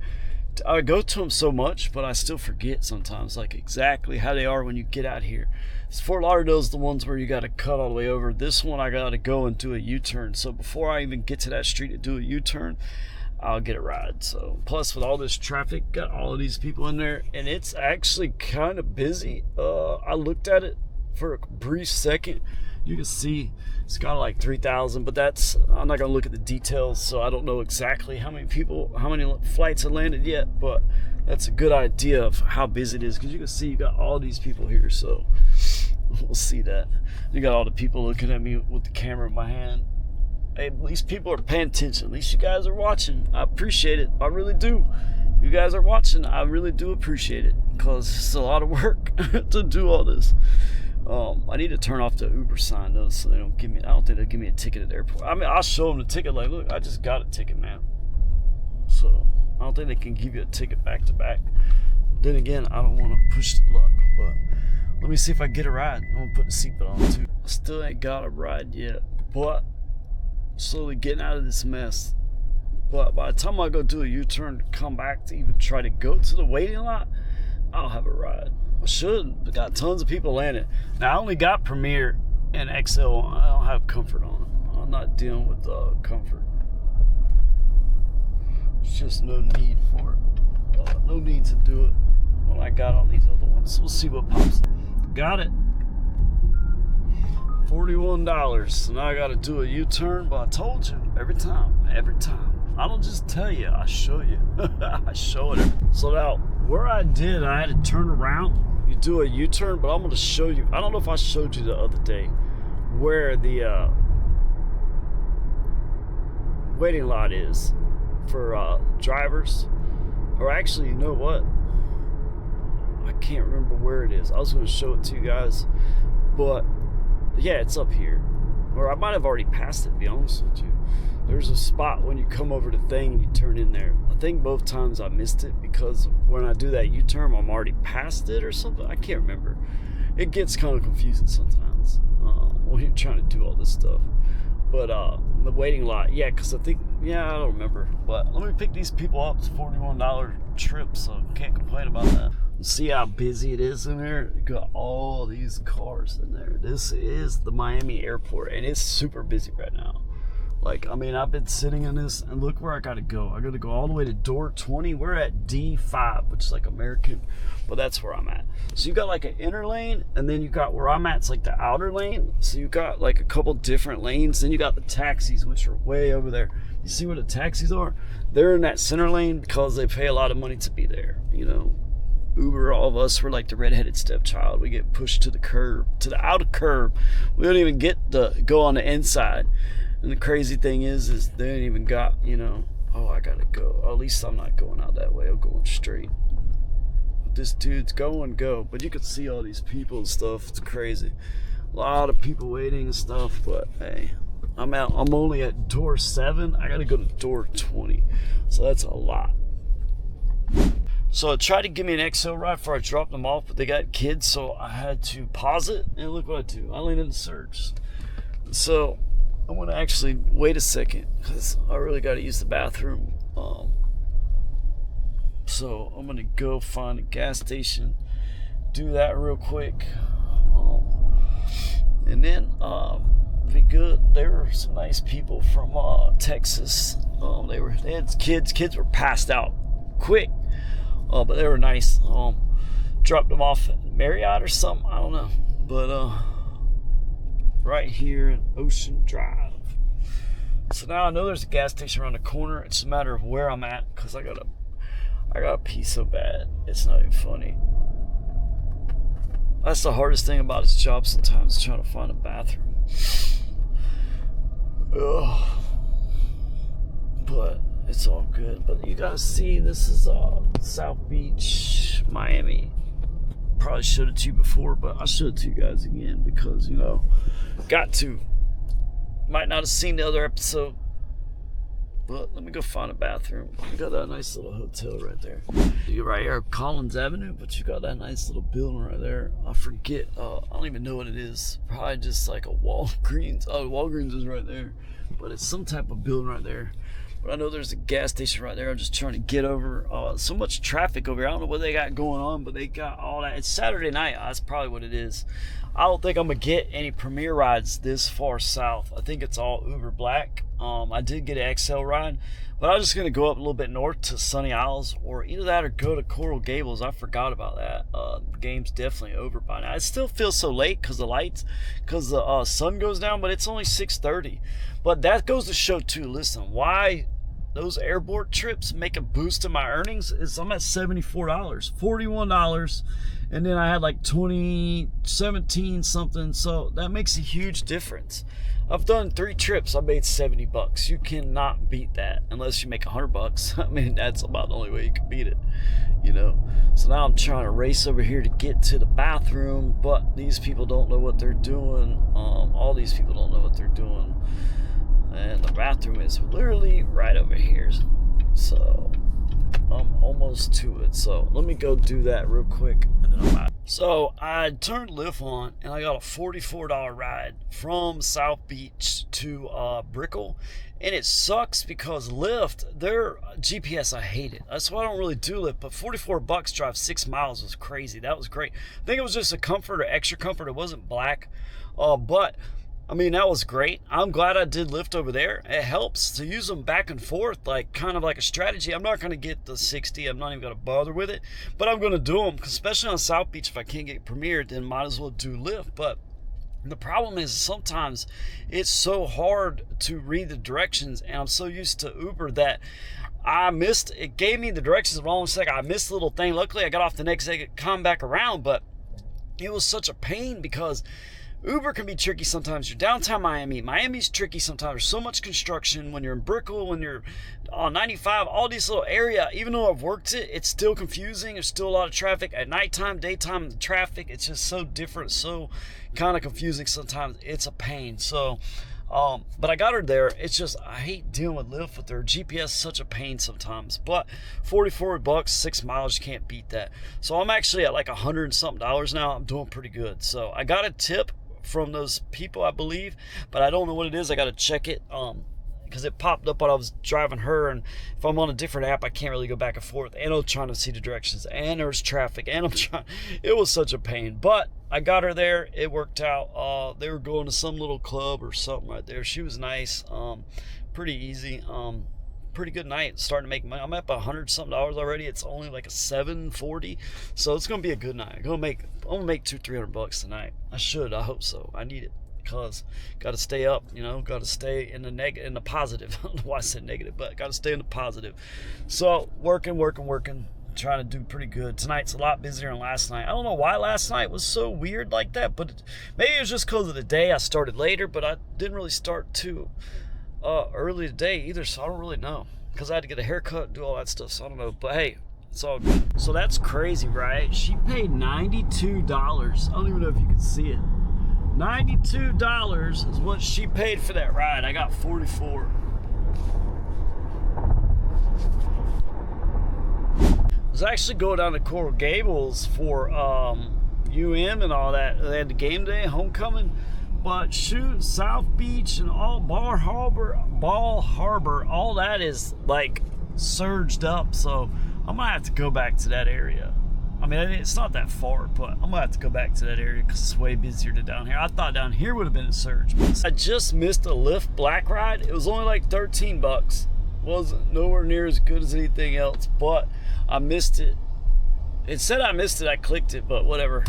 I go to them so much, but I still forget sometimes, like, exactly how they are when you get out here. Fort Lauderdale's the ones where you got to cut all the way over. This one I got to go and do a U-turn. So before I even get to that street to do a U-turn, I'll get a ride. So plus with all this traffic, got all of these people in there, and it's actually kind of busy. I looked at it for a brief second. You can see it's got like 3,000, but I'm not gonna look at the details, so I don't know exactly how many flights have landed yet, but that's a good idea of how busy it is, because you can see you got all these people here. So we'll see that. You got all the people looking at me with the camera in my hand. Hey, at least people are paying attention. At least you guys are watching. I appreciate it. I really do. You guys are watching. I really do appreciate it, because it's a lot of work to do all this. I need to turn off the Uber sign though, so they don't give me. I don't think they'll give me a ticket at the airport. I mean, I'll show them the ticket. Like, look, I just got a ticket, man. So I don't think they can give you a ticket back to back. Then again, I don't want to push the luck, but Let me see if I get a ride. I'm gonna put the seatbelt on too. I still ain't got a ride yet, but slowly getting out of this mess. But by the time I go do a U-turn to come back to even try to go to the waiting lot, I'll have a ride. I should. I got tons of people landing. Now I only got Premier and XL. I don't have Comfort on. I'm not dealing with Comfort. There's just no need for it. No need to do it when I got on these other ones. We'll see what pops up. Got it. $41. So now I got to do a U-turn. But I told you, every time. I don't just tell you, I show you. I show it. So now, where I did, I had to turn around. You do a U-turn, but I'm going to show you. I don't know if I showed you the other day where the waiting lot is for drivers. Or actually, you know what? I can't remember where it is. I was going to show it to you guys. But, yeah, it's up here. Or I might have already passed it, to be honest with you. There's a spot when you come over the thing and you turn in there. I think both times I missed it because when I do that U-turn, I'm already past it or something. I can't remember. It gets kind of confusing sometimes when you're trying to do all this stuff. But the waiting lot, yeah, because I think, yeah, I don't remember. But let me pick these people up. It's a $41 trip, so can't complain about that. See how busy it is in there? You got all these cars in there. This is the Miami airport, and it's super busy right now. Like, I mean, I've been sitting in this, and look where I gotta go. I gotta go all the way to door 20. We're at D5, which is like American, but that's where I'm at. So you got like an inner lane, and then you got where I'm at, it's like the outer lane. So you got like a couple different lanes. Then you got the taxis, which are way over there. You see where the taxis are? They're in that center lane because they pay a lot of money to be there, you know. Uber, all of us, we're like the redheaded stepchild. We get pushed to the curb, to the outer curb. We don't even get to go on the inside. And the crazy thing is they ain't even got, you know, oh, I gotta go. At least I'm not going out that way. I'm going straight. This dude's go. But you can see all these people and stuff. It's crazy. A lot of people waiting and stuff. But hey, I'm out. I'm only at door 7. I gotta go to door 20. So that's a lot. So I tried to give me an XL ride before I dropped them off, but they got kids, so I had to pause it. And look what I do. I lean in the surge. So I'm gonna actually wait a second because I really got to use the bathroom. So I'm gonna go find a gas station, do that real quick, and then be good. There were some nice people from Texas. They had kids. Kids were passed out quick, but they were nice. Dropped them off at Marriott or something. I don't know, but right here in Ocean Drive. So now I know there's a gas station around the corner. It's a matter of where I'm at because I gotta pee so bad. It's not even funny. That's the hardest thing about this job sometimes, trying to find a bathroom. Ugh. But it's all good. But you guys see, this is South Beach, Miami. Probably showed it to you before, but I'll show it to you guys again because, you know, got to. Might not have seen the other episode, but let me go find a bathroom. You got that nice little hotel right there. You're right here, Collins Avenue, but you got that nice little building right there. I forget, I don't even know what it is. Probably just like a Walgreens. Oh, Walgreens is right there, but it's some type of building right there. But I know there's a gas station right there. I'm just trying to get over. So much traffic over here. I don't know what they got going on, but they got all that. It's Saturday night. That's probably what it is. I don't think I'm going to get any Premier rides this far south. I think it's all Uber Black. I did get an XL ride, but I was just going to go up a little bit north to Sunny Isles, or either that or go to Coral Gables. I forgot about that. The game's definitely over by now. It still feels so late because the lights, because the sun goes down, but it's only 6:30. But that goes to show too, listen, why those airport trips make a boost in my earnings is I'm at $74, $41, and then I had like 17 something, so that makes a huge difference. I've done 3 trips, I made $70. You cannot beat that unless you make $100. I mean, that's about the only way you can beat it, you know. So now I'm trying to race over here to get to the bathroom, but these people don't know what they're doing. All these people don't know what they're doing. And the bathroom is literally right over here. So I'm almost to it. So let me go do that real quick and then I'm out. So I turned Lyft on and I got a $44 ride from South Beach to Brickell. And it sucks because Lyft, their GPS, I hate it. That's why I don't really do Lyft. But 44 bucks drive 6 miles was crazy. That was great. I think it was just a comfort or extra comfort. It wasn't black. But I mean, that was great. I'm glad I did Lyft over there. It helps to use them back and forth, like kind of like a strategy. I'm not going to get the 60. I'm not even going to bother with it, but I'm going to do them, especially on South Beach. If I can't get premiered, then might as well do Lyft. But the problem is sometimes it's so hard to read the directions, and I'm so used to Uber that I missed. It gave me the directions the wrong second. I missed the little thing. Luckily, I got off the next exit, come back around, but it was such a pain because Uber can be tricky sometimes. You're downtown Miami. Miami's tricky sometimes. There's so much construction. When you're in Brickell, when you're on 95, all these little area, even though I've worked it, it's still confusing. There's still a lot of traffic. At nighttime, daytime, the traffic, it's just so different, so kind of confusing sometimes. It's a pain. So, but I got her there. It's just, I hate dealing with Lyft with their GPS, such a pain sometimes. But 44 bucks, 6 miles, you can't beat that. So I'm actually at like $100 and something now. I'm doing pretty good. So I got a tip from those people, I believe, but I don't know what it is. I got to check it because it popped up when I was driving her, and if I'm on a different app I can't really go back and forth, and I'm trying to see the directions, and there's traffic, and it was such a pain, but I got her there. It worked out. They were going to some little club or something right there. She was nice. Pretty easy. Pretty good night. Starting to make money. I'm up $100 something already. It's only like a 740, so it's gonna be a good night. I'm gonna make $200-300 tonight. I hope so. I need it because got to stay up. Got to stay in the positive. I don't know why I said negative, but got to stay in the positive. So working, trying to do pretty good. Tonight's a lot busier than last night. I don't know why last night was so weird like that, but maybe it was just because of the day. I started later, but I didn't really start too early today either, so I don't really know, because I had to get a haircut and do all that stuff, so I don't know, but hey, it's all good. So that's crazy, right? She paid $92. I don't even know if you can see it. $92 is what she paid for that ride. I got 44. I was actually going down to Coral Gables for UM and all that. They had the game day, homecoming. But shoot, South Beach and all Ball Harbor, all that is like surged up. So I'm gonna have to go back to that area. I mean, it's not that far, but I'm gonna have to go back to that area because it's way busier than down here. I thought down here would have been a surge. I just missed a Lyft Black ride. It was only like 13 bucks. Wasn't nowhere near as good as anything else, but I missed it. It said I missed it. I clicked it, but whatever.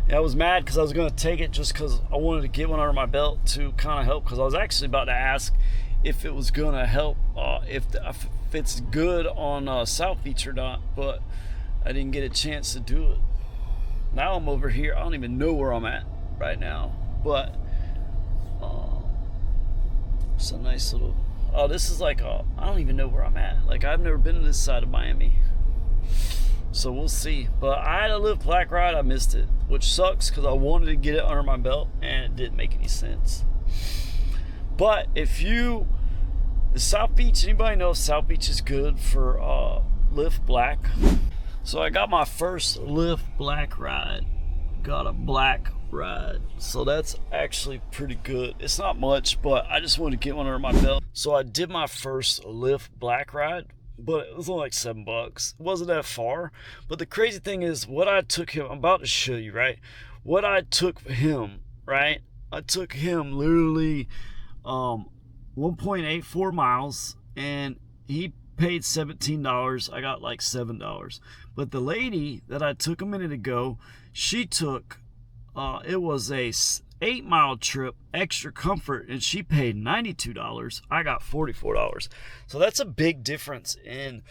I was mad because I was going to take it just because I wanted to get one under my belt to kind of help, because I was actually about to ask if it was going to help, if it's good on South Beach or not, but I didn't get a chance to do it. Now I'm over here. I don't even know where I'm at right now, but it's a nice little, this is like I don't even know where I'm at. Like, I've never been to this side of Miami. So we'll see. But I had a Lyft Black ride. I missed it, which sucks because I wanted to get it under my belt and it didn't make any sense. But the South Beach, anybody know if South Beach is good for Lyft Black? So I got my first Lyft Black ride. Got a black ride. So that's actually pretty good. It's not much, but I just wanted to get one under my belt. So I did my first Lyft Black ride, but it was only like $7. It wasn't that far. But the crazy thing is, what I took him, I'm about to show you, right? What I took him, right? I took him literally 1.84 miles, and he paid $17. I got like $7. But the lady that I took a minute ago, she took, it was a 8-mile trip, extra comfort, and she paid $92. I got $44. So that's a big difference in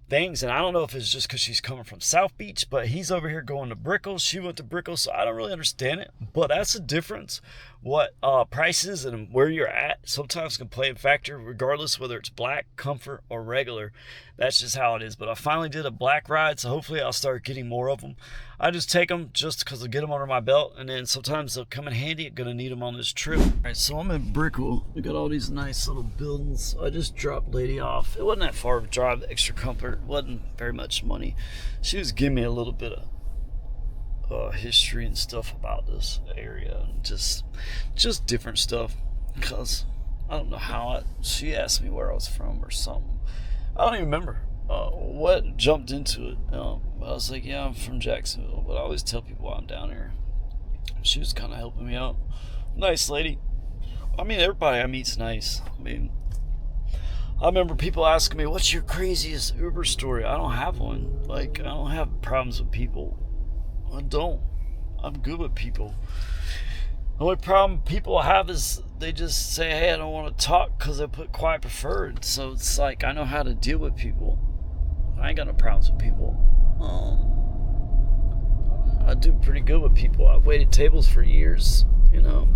things, and I don't know if it's just because she's coming from South Beach, but he's over here going to Brickell. She went to Brickell, so I don't really understand it, but that's the difference. What prices and where you're at sometimes can play a factor, regardless whether it's black, comfort, or regular. That's just how it is. But I finally did a black ride, so hopefully I'll start getting more of them. I just take them just because I'll get them under my belt, and then sometimes they'll come in handy. I'm gonna need them on this trip. All right, so I'm in Brickell. We got all these nice little buildings. I just dropped lady off. It wasn't that far of a drive. Extra comfort, wasn't very much money. She was giving me a little bit of history and stuff about this area, and just different stuff. Because I don't know how she asked me where I was from or something. I don't even remember what jumped into it. I was like, yeah, I'm from Jacksonville, but I always tell people why I'm down here. She was kind of helping me out. Nice lady. I mean, everybody I meet's nice. I mean, I remember people asking me, what's your craziest Uber story? I don't have one. Like, I don't have problems with people. I don't. I'm good with people. The only problem people have is they just say, hey, I don't want to talk, because they put quiet preferred. So it's like, I know how to deal with people. I ain't got no problems with people. I do pretty good with people. I've waited tables for years, you know.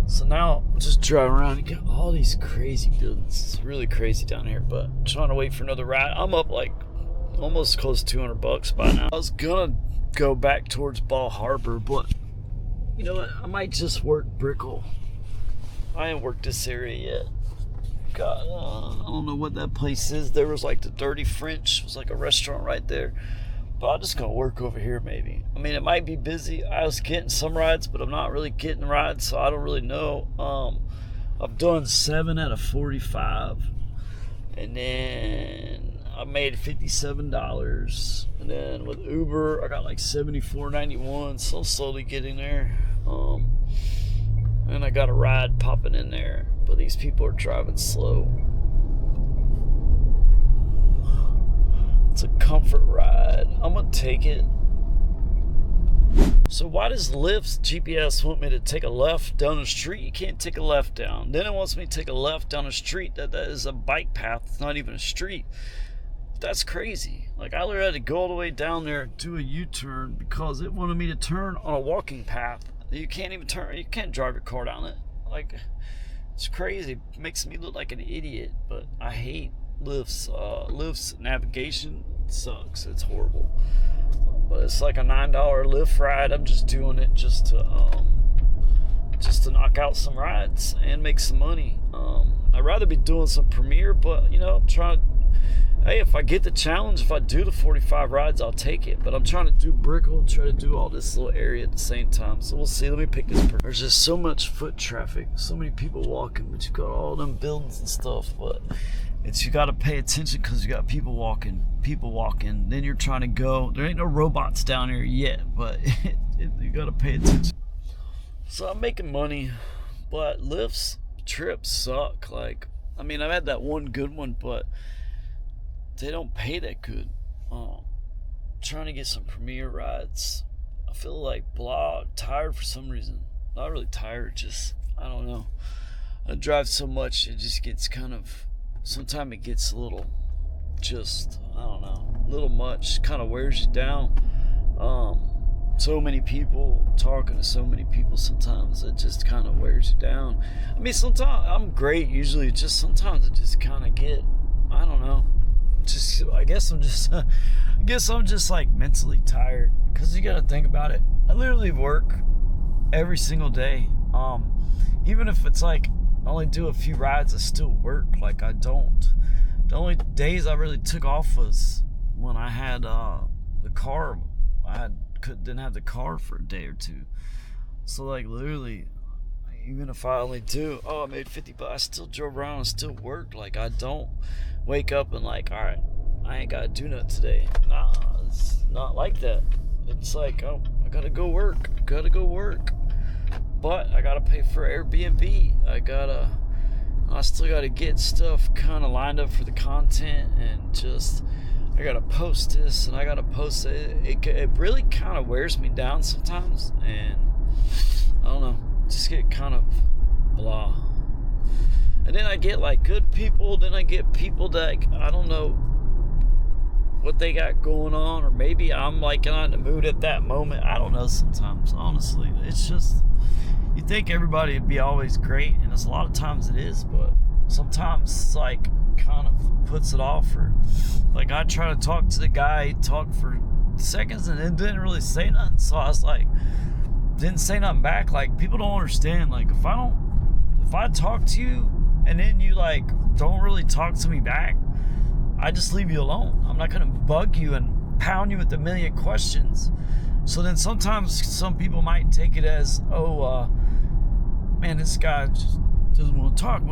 So now I'm just driving around and get all these crazy buildings. It's really crazy down here, but I'm trying to wait for another ride. I'm up like almost close to $200 by now. I was gonna go back towards Ball Harbor, but you know what? I might just work Brickell. I ain't worked this area yet. God, I don't know what that place is. There was like the Dirty French. It was like a restaurant right there. But I'm just going to work over here maybe. I mean, it might be busy. I was getting some rides, but I'm not really getting rides, so I don't really know. I've done 7 out of 45. And then I made $57. And then with Uber, I got like $74.91. So I'm slowly getting there. And I got a ride popping in there. But these people are driving slow. It's a comfort ride. I'm gonna take it. So why does Lyft's GPS want me to take a left down the street? You can't take a left down. Then it wants me to take a left down a street that is a bike path. It's not even a street. That's crazy. Like, I literally had to go all the way down there, do a U-turn, because it wanted me to turn on a walking path. You can't even turn. You can't drive your car down it. Like, it's crazy. It makes me look like an idiot. But I hate Lyft's navigation. Sucks. It's horrible. But it's like a $9 Lyft ride. I'm just doing it just to knock out some rides and make some money. I'd rather be doing some Premier, but you know, I'm trying to, hey, if I get the challenge, if I do the 45 rides, I'll take it. But I'm trying to do Brickell, try to do all this little area at the same time. So we'll see. Let me pick this. There's just so much foot traffic, so many people walking, but you got all them buildings and stuff. But you got to pay attention because you got people walking. Then you're trying to go. There ain't no robots down here yet, but you got to pay attention. So I'm making money, but Lyft's trips suck. Like, I mean, I've had that one good one, but they don't pay that good. Trying to get some Premier rides. I feel like tired for some reason. Not really tired, just, I don't know. I drive so much, it just gets kind of, sometimes it gets a little, just, I don't know, a little much. Kind of wears you down. So many people, talking to so many people, sometimes it just kind of wears you down. I mean, sometimes I'm great usually, just sometimes it just kind of get, I don't know. Just, I guess I'm just like mentally tired, because you got to think about it. I literally work every single day. Even if it's like I only do a few rides, I still work. Like, I don't. The only days I really took off was when I had the car. Didn't have the car for a day or two. So like, literally, even if I only do, I made 50 bucks, I still drove around and still worked. Like, I don't wake up and like, all right, I ain't gotta do nothing today. Nah, it's not like that. It's like, oh, I gotta go work. But I gotta pay for Airbnb. I still gotta get stuff kind of lined up for the content, and just, I gotta post this and I gotta post it. It really kind of wears me down sometimes, and I don't know, just get kind of blah. And then I get like good people, then I get people that I don't know what they got going on, or maybe I'm like not in the mood at that moment. I don't know sometimes, honestly. It's just, you think everybody would be always great, and it's a lot of times it is, but sometimes it's like kind of puts it off. Or like, I try to talk to the guy, he talked for seconds and then didn't really say nothing, so I was like, didn't say nothing back. Like, people don't understand, like, if I talk to you and then you like don't really talk to me back, I just leave you alone. I'm not gonna bug you and pound you with a million questions. So then sometimes some people might take it as, man, this guy just doesn't want to talk.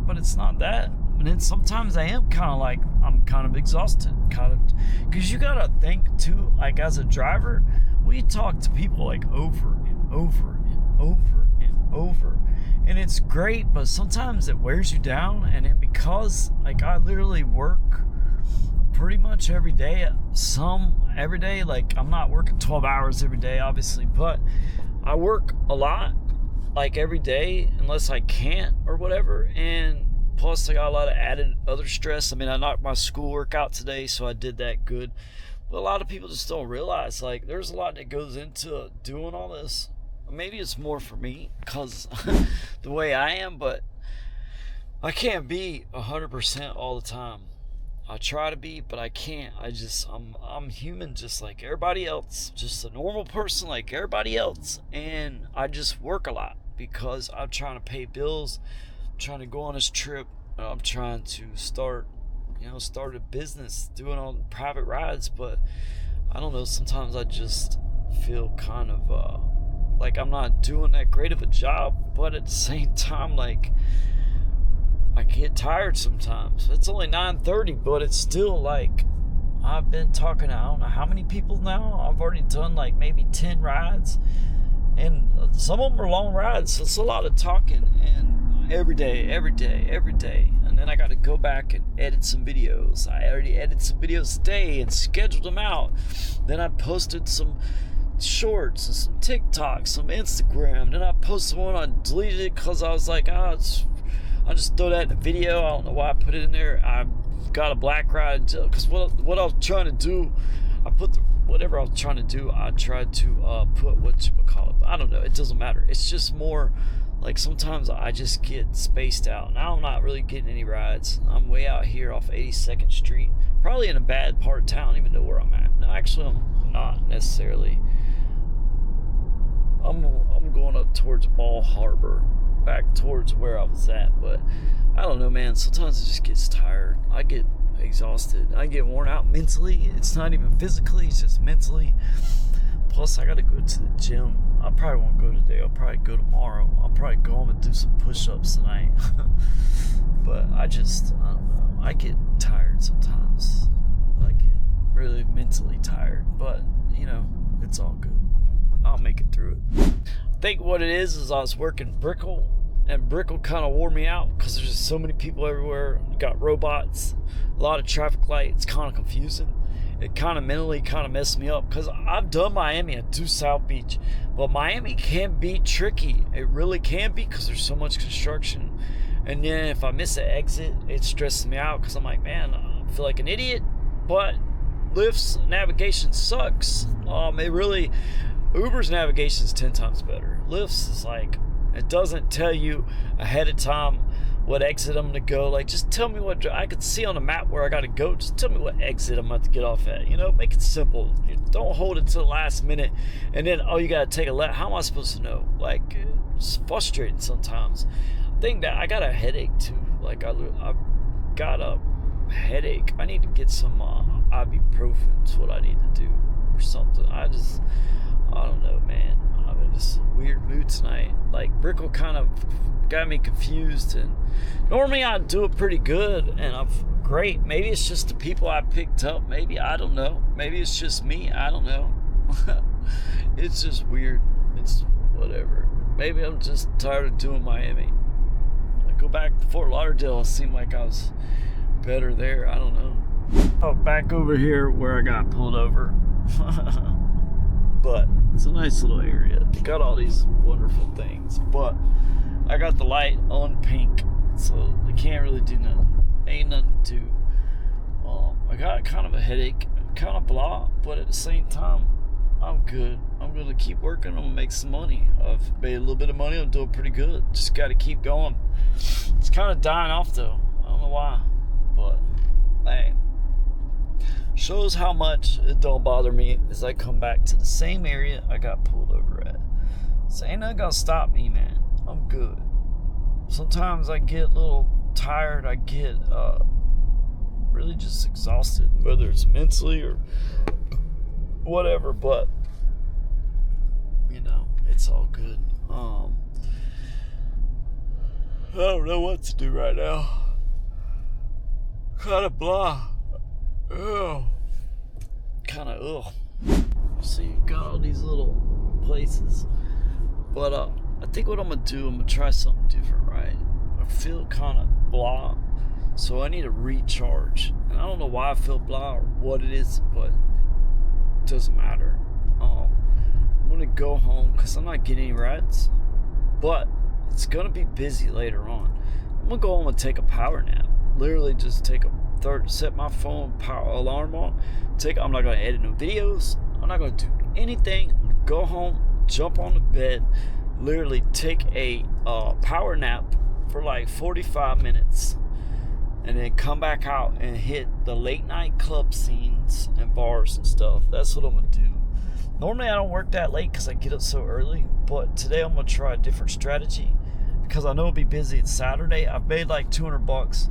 But it's not that. And then sometimes I am kind of like, I'm kind of exhausted, because you gotta think too, like as a driver, we talk to people like over and over and over and over, and it's great, but sometimes it wears you down. And then because like I literally work pretty much every day, like I'm not working 12 hours every day obviously, but I work a lot like every day unless I can't or whatever. And plus I got a lot of added other stress. I mean, I knocked my schoolwork out today, so I did that good. But a lot of people just don't realize, like, there's a lot that goes into doing all this. Maybe it's more for me because the way I am, but I can't be 100% all the time. I try to be, but I can't. I'm human just like everybody else, just a normal person like everybody else. And I just work a lot because I'm trying to pay bills, trying to go on this trip. I'm trying to start a business doing all private rides. But I don't know, sometimes I just feel kind of like I'm not doing that great of a job, but at the same time, like, I get tired sometimes. It's only 9:30, but it's still like I've been talking to I don't know how many people now. I've already done like maybe 10 rides, and some of them are long rides, so it's a lot of talking. And every day, and then I got to go back and edit some videos. I already edited some videos today and scheduled them out. Then I posted some shorts and some TikTok, some Instagram. Then I posted one, I deleted it because I was like, I'll just throw that in a video. I don't know why I put it in there. I got a black ride because what I was trying to do, I put whatever I was trying to do, I tried to put whatchamacallit. I don't know, it doesn't matter. It's just more like sometimes I just get spaced out. Now I'm not really getting any rides. I'm way out here off 82nd Street, probably in a bad part of town. I don't even know where I'm at. No, actually I'm not necessarily. I'm going up towards Ball Harbor, back towards where I was at. But I don't know, man, sometimes it just gets tired. I get exhausted. I get worn out mentally. It's not even physically, it's just mentally. Plus I gotta go to the gym. I probably won't go today. I'll probably go tomorrow. I'll probably go home and do some push-ups tonight. But I don't know, I get tired sometimes. I get really mentally tired, but it's all good. I'll make it through it. I think what it is I was working Brickell, and Brickell kind of wore me out because there's just so many people everywhere. You got robots, a lot of traffic lights, kind of confusing. It kind of mentally kind of messed me up because I've done Miami. I do South Beach, but Miami can be tricky. It really can be because there's so much construction. And then if I miss an exit, it stresses me out because I'm like, man, I feel like an idiot. But Lyft's navigation sucks. Uber's navigation is 10 times better. Lyft's is like, it doesn't tell you ahead of time what exit I'm gonna go. Like, just tell me what I can see on the map where I gotta go. Just tell me what exit I'm about to get off at. Make it simple. Don't hold it to the last minute and then you gotta take a left. How am I supposed to know? Like, it's frustrating sometimes. I think that I got a headache too. Like, I've got a headache. I need to get some ibuprofen. Is what I need to do or something. I don't know, man. I'm in this weird mood tonight. Like, Brickell kind of got me confused, and normally I do it pretty good and I'm great. Maybe it's just the people I picked up. Maybe, I don't know. Maybe it's just me. I don't know. It's just weird. It's whatever. Maybe I'm just tired of doing Miami. I go back to Fort Lauderdale. It seemed like I was better there. I don't know. Oh, back over here where I got pulled over. But it's a nice little area. It got all these wonderful things, but I got the light on pink, so they can't really do nothing. Ain't nothing to do. I got kind of a headache, kind of blah, but at the same time, I'm good. I'm gonna keep working. I'm gonna make some money. I've made a little bit of money. I'm doing pretty good. Just got to keep going. It's kind of dying off though. I don't know why, but hey. Shows how much it don't bother me as I come back to the same area I got pulled over at. So ain't nothing gonna stop me, man. I'm good. Sometimes I get a little tired. I get really just exhausted, whether it's mentally or whatever, but you know, it's all good. I don't know what to do right now. Kind of blah. Oh, kind of So you got all these little places, but I think what I'm gonna do, I'm gonna try something different, right? I feel kind of blah, so I need to recharge. And I don't know why I feel blah or what it is, but it doesn't matter. I'm gonna go home because I'm not getting any rides, but it's gonna be busy later on. I'm gonna go home and take a power nap. Literally just take set my phone power alarm on. I'm not gonna edit no videos. I'm not gonna do anything. I'm gonna go home, jump on the bed, literally take a power nap for like 45 minutes, and then come back out and hit the late night club scenes and bars and stuff. That's what I'm gonna do. Normally I don't work that late because I get up so early, but today I'm gonna try a different strategy because I know it'll be busy. It's Saturday. I've made like $200,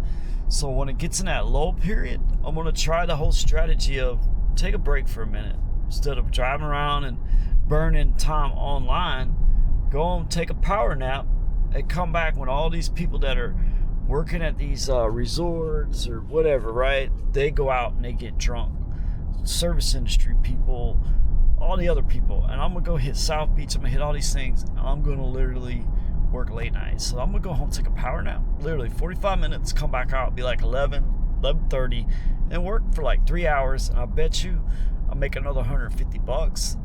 so when it gets in that lull period, I'm gonna try the whole strategy of take a break for a minute instead of driving around and burning time online. Go home, take a power nap, and come back when all these people that are working at these resorts or whatever, right? They go out and they get drunk. Service industry people, all the other people, and I'm gonna go hit South Beach. I'm gonna hit all these things. I'm gonna literally work late nights. So I'm gonna go home, take a power nap, literally 45 minutes, come back out, be like 11:30, and work for like 3 hours. And I bet you I'll make another $150,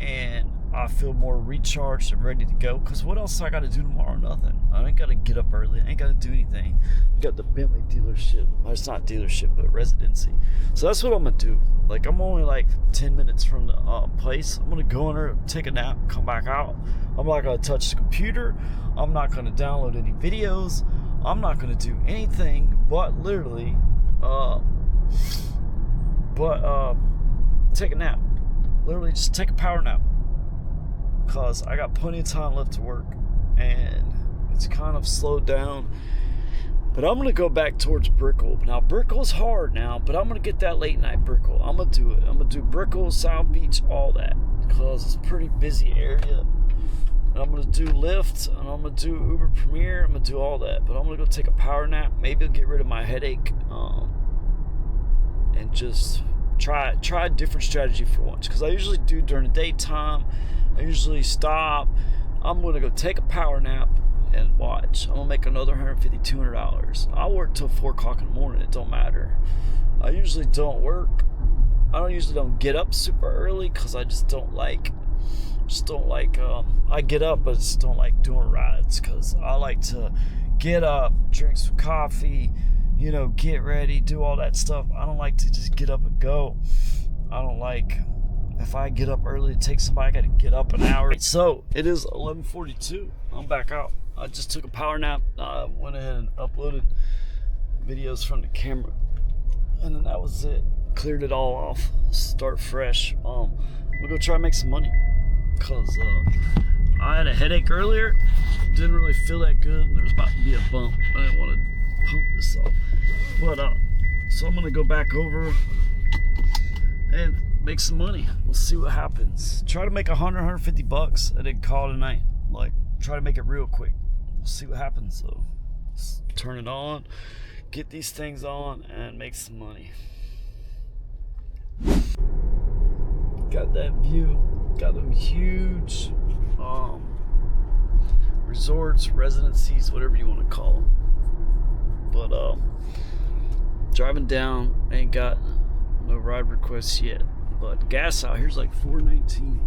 and I feel more recharged and ready to go. Because what else I got to do tomorrow? Nothing. I ain't got to get up early. I ain't got to do anything. I got the Bentley dealership. Well, it's not dealership, but residency. So that's what I'm going to do. Like, I'm only like 10 minutes from the place. I'm going to go in there, take a nap, come back out. I'm not going to touch the computer. I'm not going to download any videos. I'm not going to do anything but literally take a nap. Literally just take a power nap. Because I got plenty of time left to work, and it's kind of slowed down. But I'm going to go back towards Brickell. Now, Brickell's hard now, but I'm going to get that late night Brickell. I'm going to do it. I'm going to do Brickell, South Beach, all that, because it's a pretty busy area. And I'm going to do Lyft, and I'm going to do Uber Premier. I'm going to do all that. But I'm going to go take a power nap. Maybe I'll get rid of my headache, and just try a different strategy for once. Because I usually do during the daytime. I usually stop. I'm going to go take a power nap and watch. I'm going to make another $150, $200. I'll work till 4 o'clock in the morning. It don't matter. I usually don't work. I usually don't get up super early because I just don't like, I get up, but I just don't like doing rides because I like to get up, drink some coffee, get ready, do all that stuff. I don't like to just get up and go. I don't like... If I get up early to take somebody, I got to get up an hour. So it is 11:42. I'm back out. I just took a power nap. Went ahead and uploaded videos from the camera, and then that was it. Cleared it all off. Start fresh. We'll go try and make some money because I had a headache earlier. Didn't really feel that good. There was about to be a bump. I didn't want to pump this off, but so I'm gonna go back over and make some money. We'll see what happens. Try to make $150 and then call it a night. Like, try to make it real quick. We'll see what happens. So, let's turn it on, get these things on, and make some money. Got that view. Got them huge resorts, residencies, whatever you want to call them. But driving down, ain't got no ride requests yet. But gas out here's like $4.19.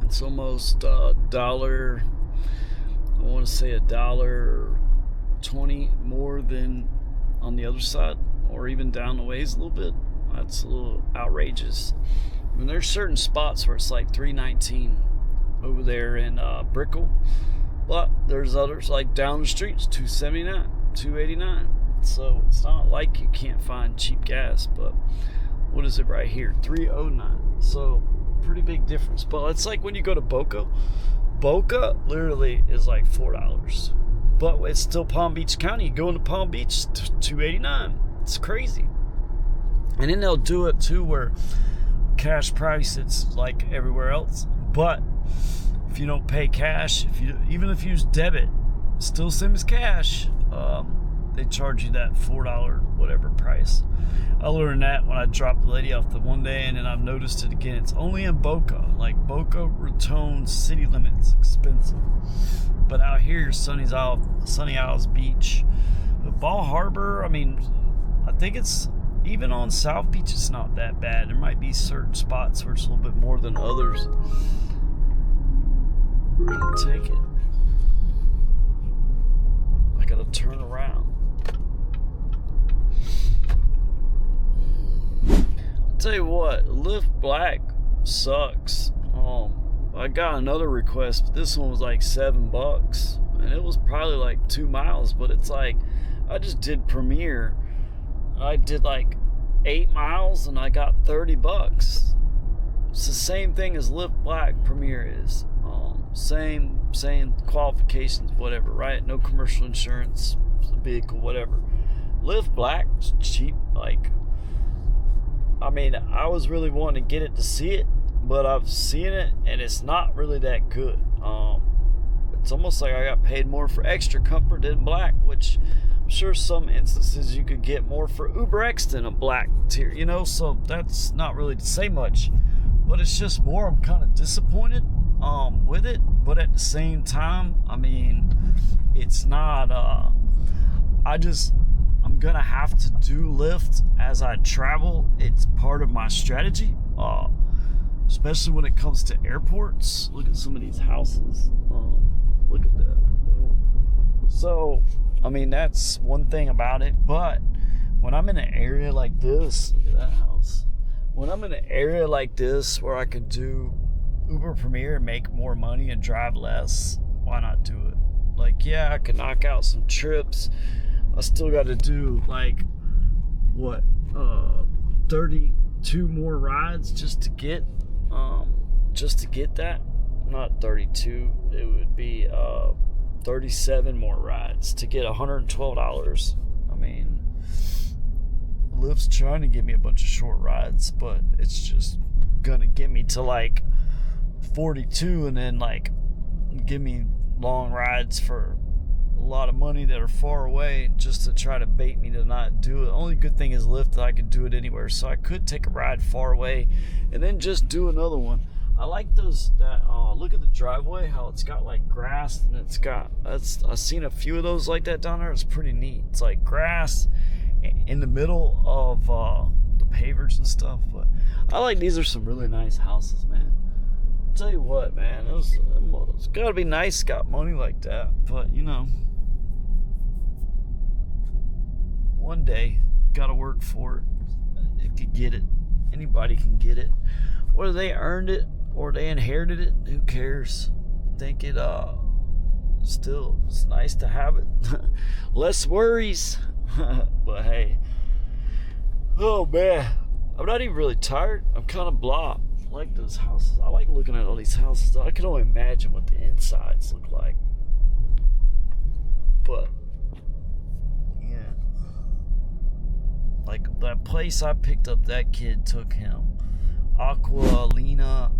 It's almost $1. I want to say $1.20 more than on the other side, or even down the ways a little bit. That's a little outrageous. I mean, there's certain spots where it's like $3.19 over there in Brickell, but there's others like down the street, it's $2.79, $2.89. So it's not like you can't find cheap gas, but what is it right here? $3.09. So pretty big difference. But it's like when you go to Boca. Boca literally is like $4. But it's still Palm Beach County. You go into Palm Beach, $2.89. It's crazy. And then they'll do it too where cash price, it's like everywhere else. But if you don't pay cash, even if you use debit, still same as cash, they charge you that $4 whatever price. I learned that when I dropped the lady off the one day, and then I've noticed it again. It's only in Boca, like Boca Raton city limits, expensive. But out here, Sunny Isles Beach, but Ball Harbor, I mean, I think it's even on South Beach, it's not that bad. There might be certain spots where it's a little bit more than others. We're gonna take it. I gotta turn around. I'll tell you what, Lyft Black sucks. I got another request, but this one was like $7, and it was probably like 2 miles. But it's like, I just did Premier. I did like 8 miles, and I got $30. It's the same thing as Lyft Black Premier is. Same qualifications, whatever, right? No commercial insurance, vehicle, whatever. Lyft Black is cheap. Like, I mean, I was really wanting to get it to see it, but I've seen it, and it's not really that good. It's almost like I got paid more for extra comfort than Black, which I'm sure some instances you could get more for UberX than a Black tier, you know, so that's not really to say much. But it's just more, I'm kind of disappointed with it, but at the same time, I mean, it's not, I'm gonna have to do Lyft as I travel. It's part of my strategy, especially when it comes to airports. Look at some of these houses. Look at that. So, I mean, that's one thing about it, but when I'm in an area like this, look at that house. When I'm in an area like this where I could do Uber Premier and make more money and drive less, why not do it? Like, yeah, I could knock out some trips. I still got to do like 32 more rides just to get that. Not 32, it would be 37 more rides to get $112. I mean, Lyft's trying to give me a bunch of short rides, but it's just gonna get me to like 42, and then like give me long rides for a lot of money that are far away, just to try to bait me to not do it. The only good thing is Lyft, that I could do it anywhere, so I could take a ride far away and then just do another one. I like those look at the driveway, how it's got like grass, and I've seen a few of those like that down there. It's pretty neat. It's like grass in the middle of the pavers and stuff. But I like, these are some really nice houses, man. I'll tell you what, man, it's gotta be nice, got money like that. But you know, one day gotta work for it. You could get it. Anybody can get it. Whether they earned it or they inherited it, who cares? I think it's nice to have it. Less worries. But hey, oh man, I'm not even really tired. I'm kind of blah. I like those houses. I like looking at all these houses. I can only imagine what the insides look like. But yeah, like that place I picked up, that kid took him, Aqualina.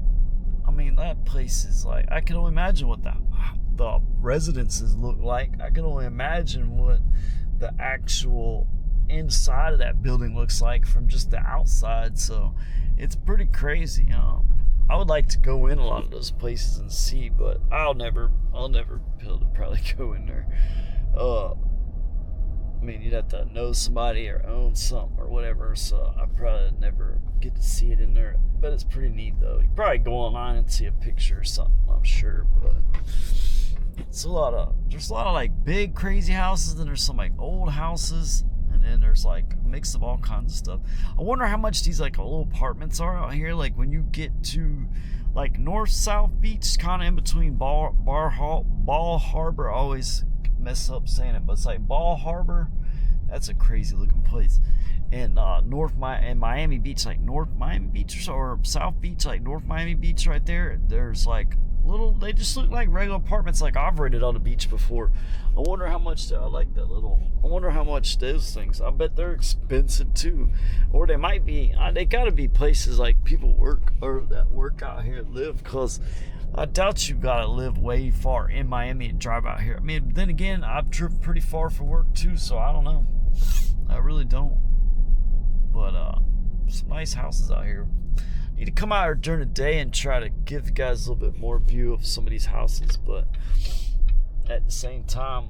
I mean, that place is like, I can only imagine what the residences look like. I can only imagine what the actual inside of that building looks like from just the outside. So it's pretty crazy. I would like to go in a lot of those places and see, but I'll never be able to probably go in there. I mean, you'd have to know somebody or own something or whatever, so I probably never get to see it in there. But it's pretty neat though. You probably go online and see a picture or something, I'm sure. But there's a lot of like big crazy houses, and there's some like old houses, and then there's like a mix of all kinds of stuff. I wonder how much these like little apartments are out here. Like when you get to like North South Beach, kind of in between Ball Harbor. I always mess up saying it, but it's like Ball Harbor. That's a crazy looking place. And Miami Beach, like North Miami Beach or South Beach, like North Miami Beach right there. There's like they just look like regular apartments like I've rented on the beach before. I wonder how much, I wonder how much those things, I bet they're expensive too. Or they might be, they gotta be places like people work, or that work out here and live, because I doubt you gotta live way far in Miami and drive out here. I mean, then again, I've driven pretty far for work too, so I don't know. I really don't. But some nice houses out here. Need to come out here during the day and try to give you guys a little bit more view of some of these houses, but at the same time,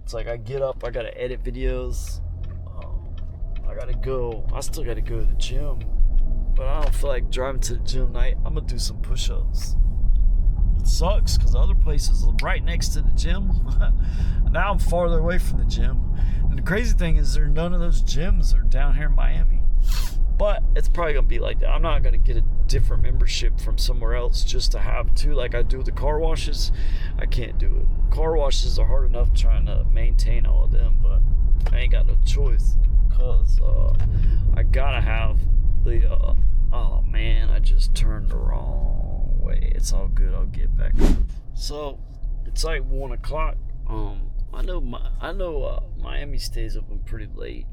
it's like I get up, I gotta edit videos, I still gotta go to the gym, but I don't feel like driving to the gym tonight. I'm gonna do some push-ups. It sucks because the other places are right next to the gym. Now I'm farther away from the gym, and the crazy thing is none of those gyms are down here in Miami. But it's probably going to be like that. I'm not going to get a different membership from somewhere else just to have two, like I do with the car washes. I can't do it. Car washes are hard enough trying to maintain all of them, but I ain't got no choice because I got to have the, oh man, I just turned the wrong way. It's all good. I'll get back up. So it's like 1 o'clock. I know Miami stays open pretty late.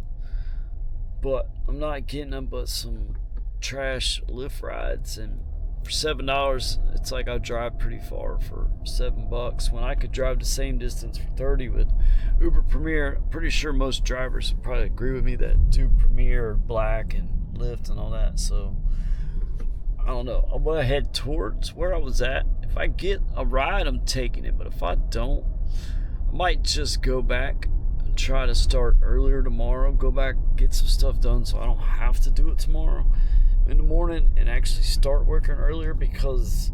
But I'm not getting them but some trash Lyft rides, and for $7, it's like I drive pretty far for $7 when I could drive the same distance for 30 with Uber Premier. I'm pretty sure most drivers would probably agree with me that do Premier or Black and Lyft and all that. So I don't know. I'm gonna head towards where I was at. If I get a ride, I'm taking it, but if I don't, I might just go back and try to start earlier tomorrow, go back, get some stuff done so I don't have to do it tomorrow in the morning, and actually start working earlier, because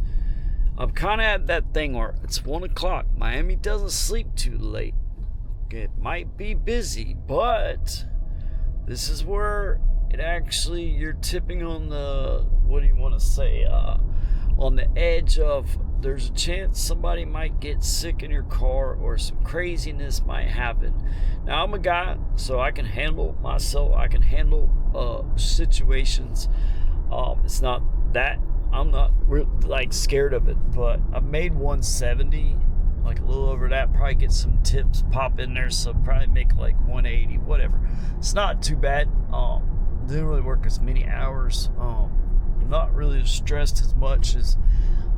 I'm kind of at that thing where it's 1 o'clock. Miami doesn't sleep too late. It might be busy, but this is where it actually, you're tipping on the, what do you want to say, on the edge of, there's a chance somebody might get sick in your car or some craziness might happen. Now, I'm a guy, so I can handle myself. I can handle situations. It's not that I'm not like scared of it, but I've made 170, like a little over that. Probably get some tips pop in there, so probably make like 180, whatever. It's not too bad. Didn't really work as many hours. Not really stressed as much as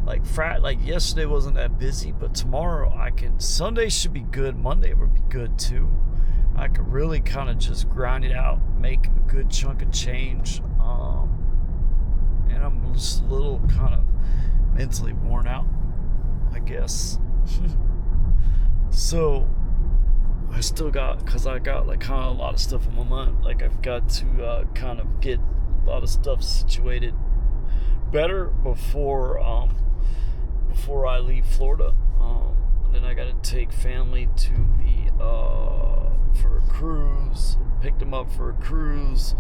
like yesterday wasn't that busy, but tomorrow Sunday should be good. Monday would be good too. I could really kind of just grind it out, make a good chunk of change. And I'm just a little kind of mentally worn out, I guess. So I still got, because I got like kind of a lot of stuff on my mind. Like I've got to kind of get a lot of stuff situated better before I leave Florida. And then I got to take family to for a cruise, pick them up for a cruise,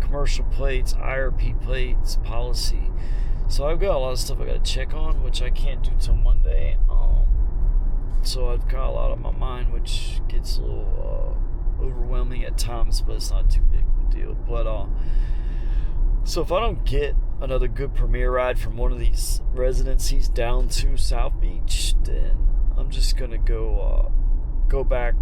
commercial plates, IRP plates, policy. So I've got a lot of stuff I got to check on, which I can't do till Monday. So I've got a lot on my mind, which gets a little overwhelming at times, but it's not too big of a deal. But so if I don't get another good Premier ride from one of these residencies down to South Beach, then I'm just gonna go back,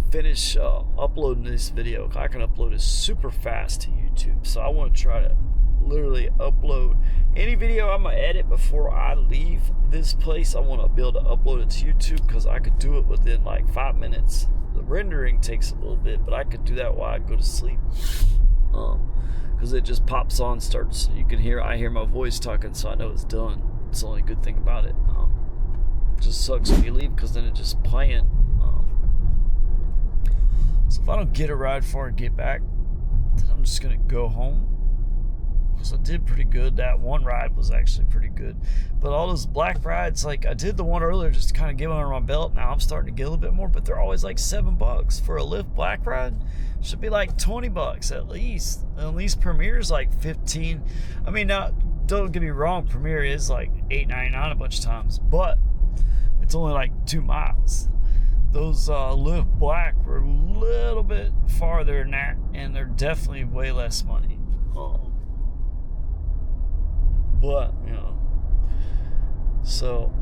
finish uploading this video. I can upload it super fast to YouTube, so I want to try to literally upload any video I'm gonna edit before I leave this place. I want to be able to upload it to YouTube, because I could do it within like 5 minutes. The rendering takes a little bit, but I could do that while I go to sleep. Because it just pops on, starts. I hear my voice talking, so I know it's done. It's the only good thing about it. Just sucks when you leave, because then it's just playing. So if I don't get a ride before I get back, then I'm just gonna go home. Because I did pretty good. That one ride was actually pretty good. But all those black rides, like I did the one earlier just to kind of get under my belt. Now I'm starting to get a little bit more, but they're always like $7 for a Lyft black ride. Should be like $20 at least. At least Premier's like 15. I mean, now don't get me wrong, Premier is like $8.99 a bunch of times, but it's only like 2 miles. Those Lyft black were a little bit farther than that, and they're definitely way less money. But, So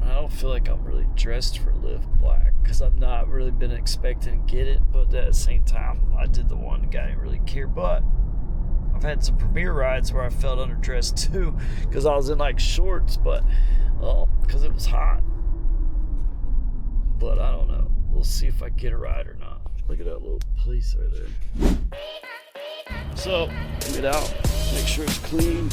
I don't feel like I'm really dressed for Live Black because I've not really been expecting to get it, but at the same time, I did the one guy didn't really care. But I've had some premiere rides where I felt underdressed too because I was in like shorts, but because it was hot. But I don't know. We'll see if I get a ride or not. Look at that little place right there. So, get out, make sure it's clean.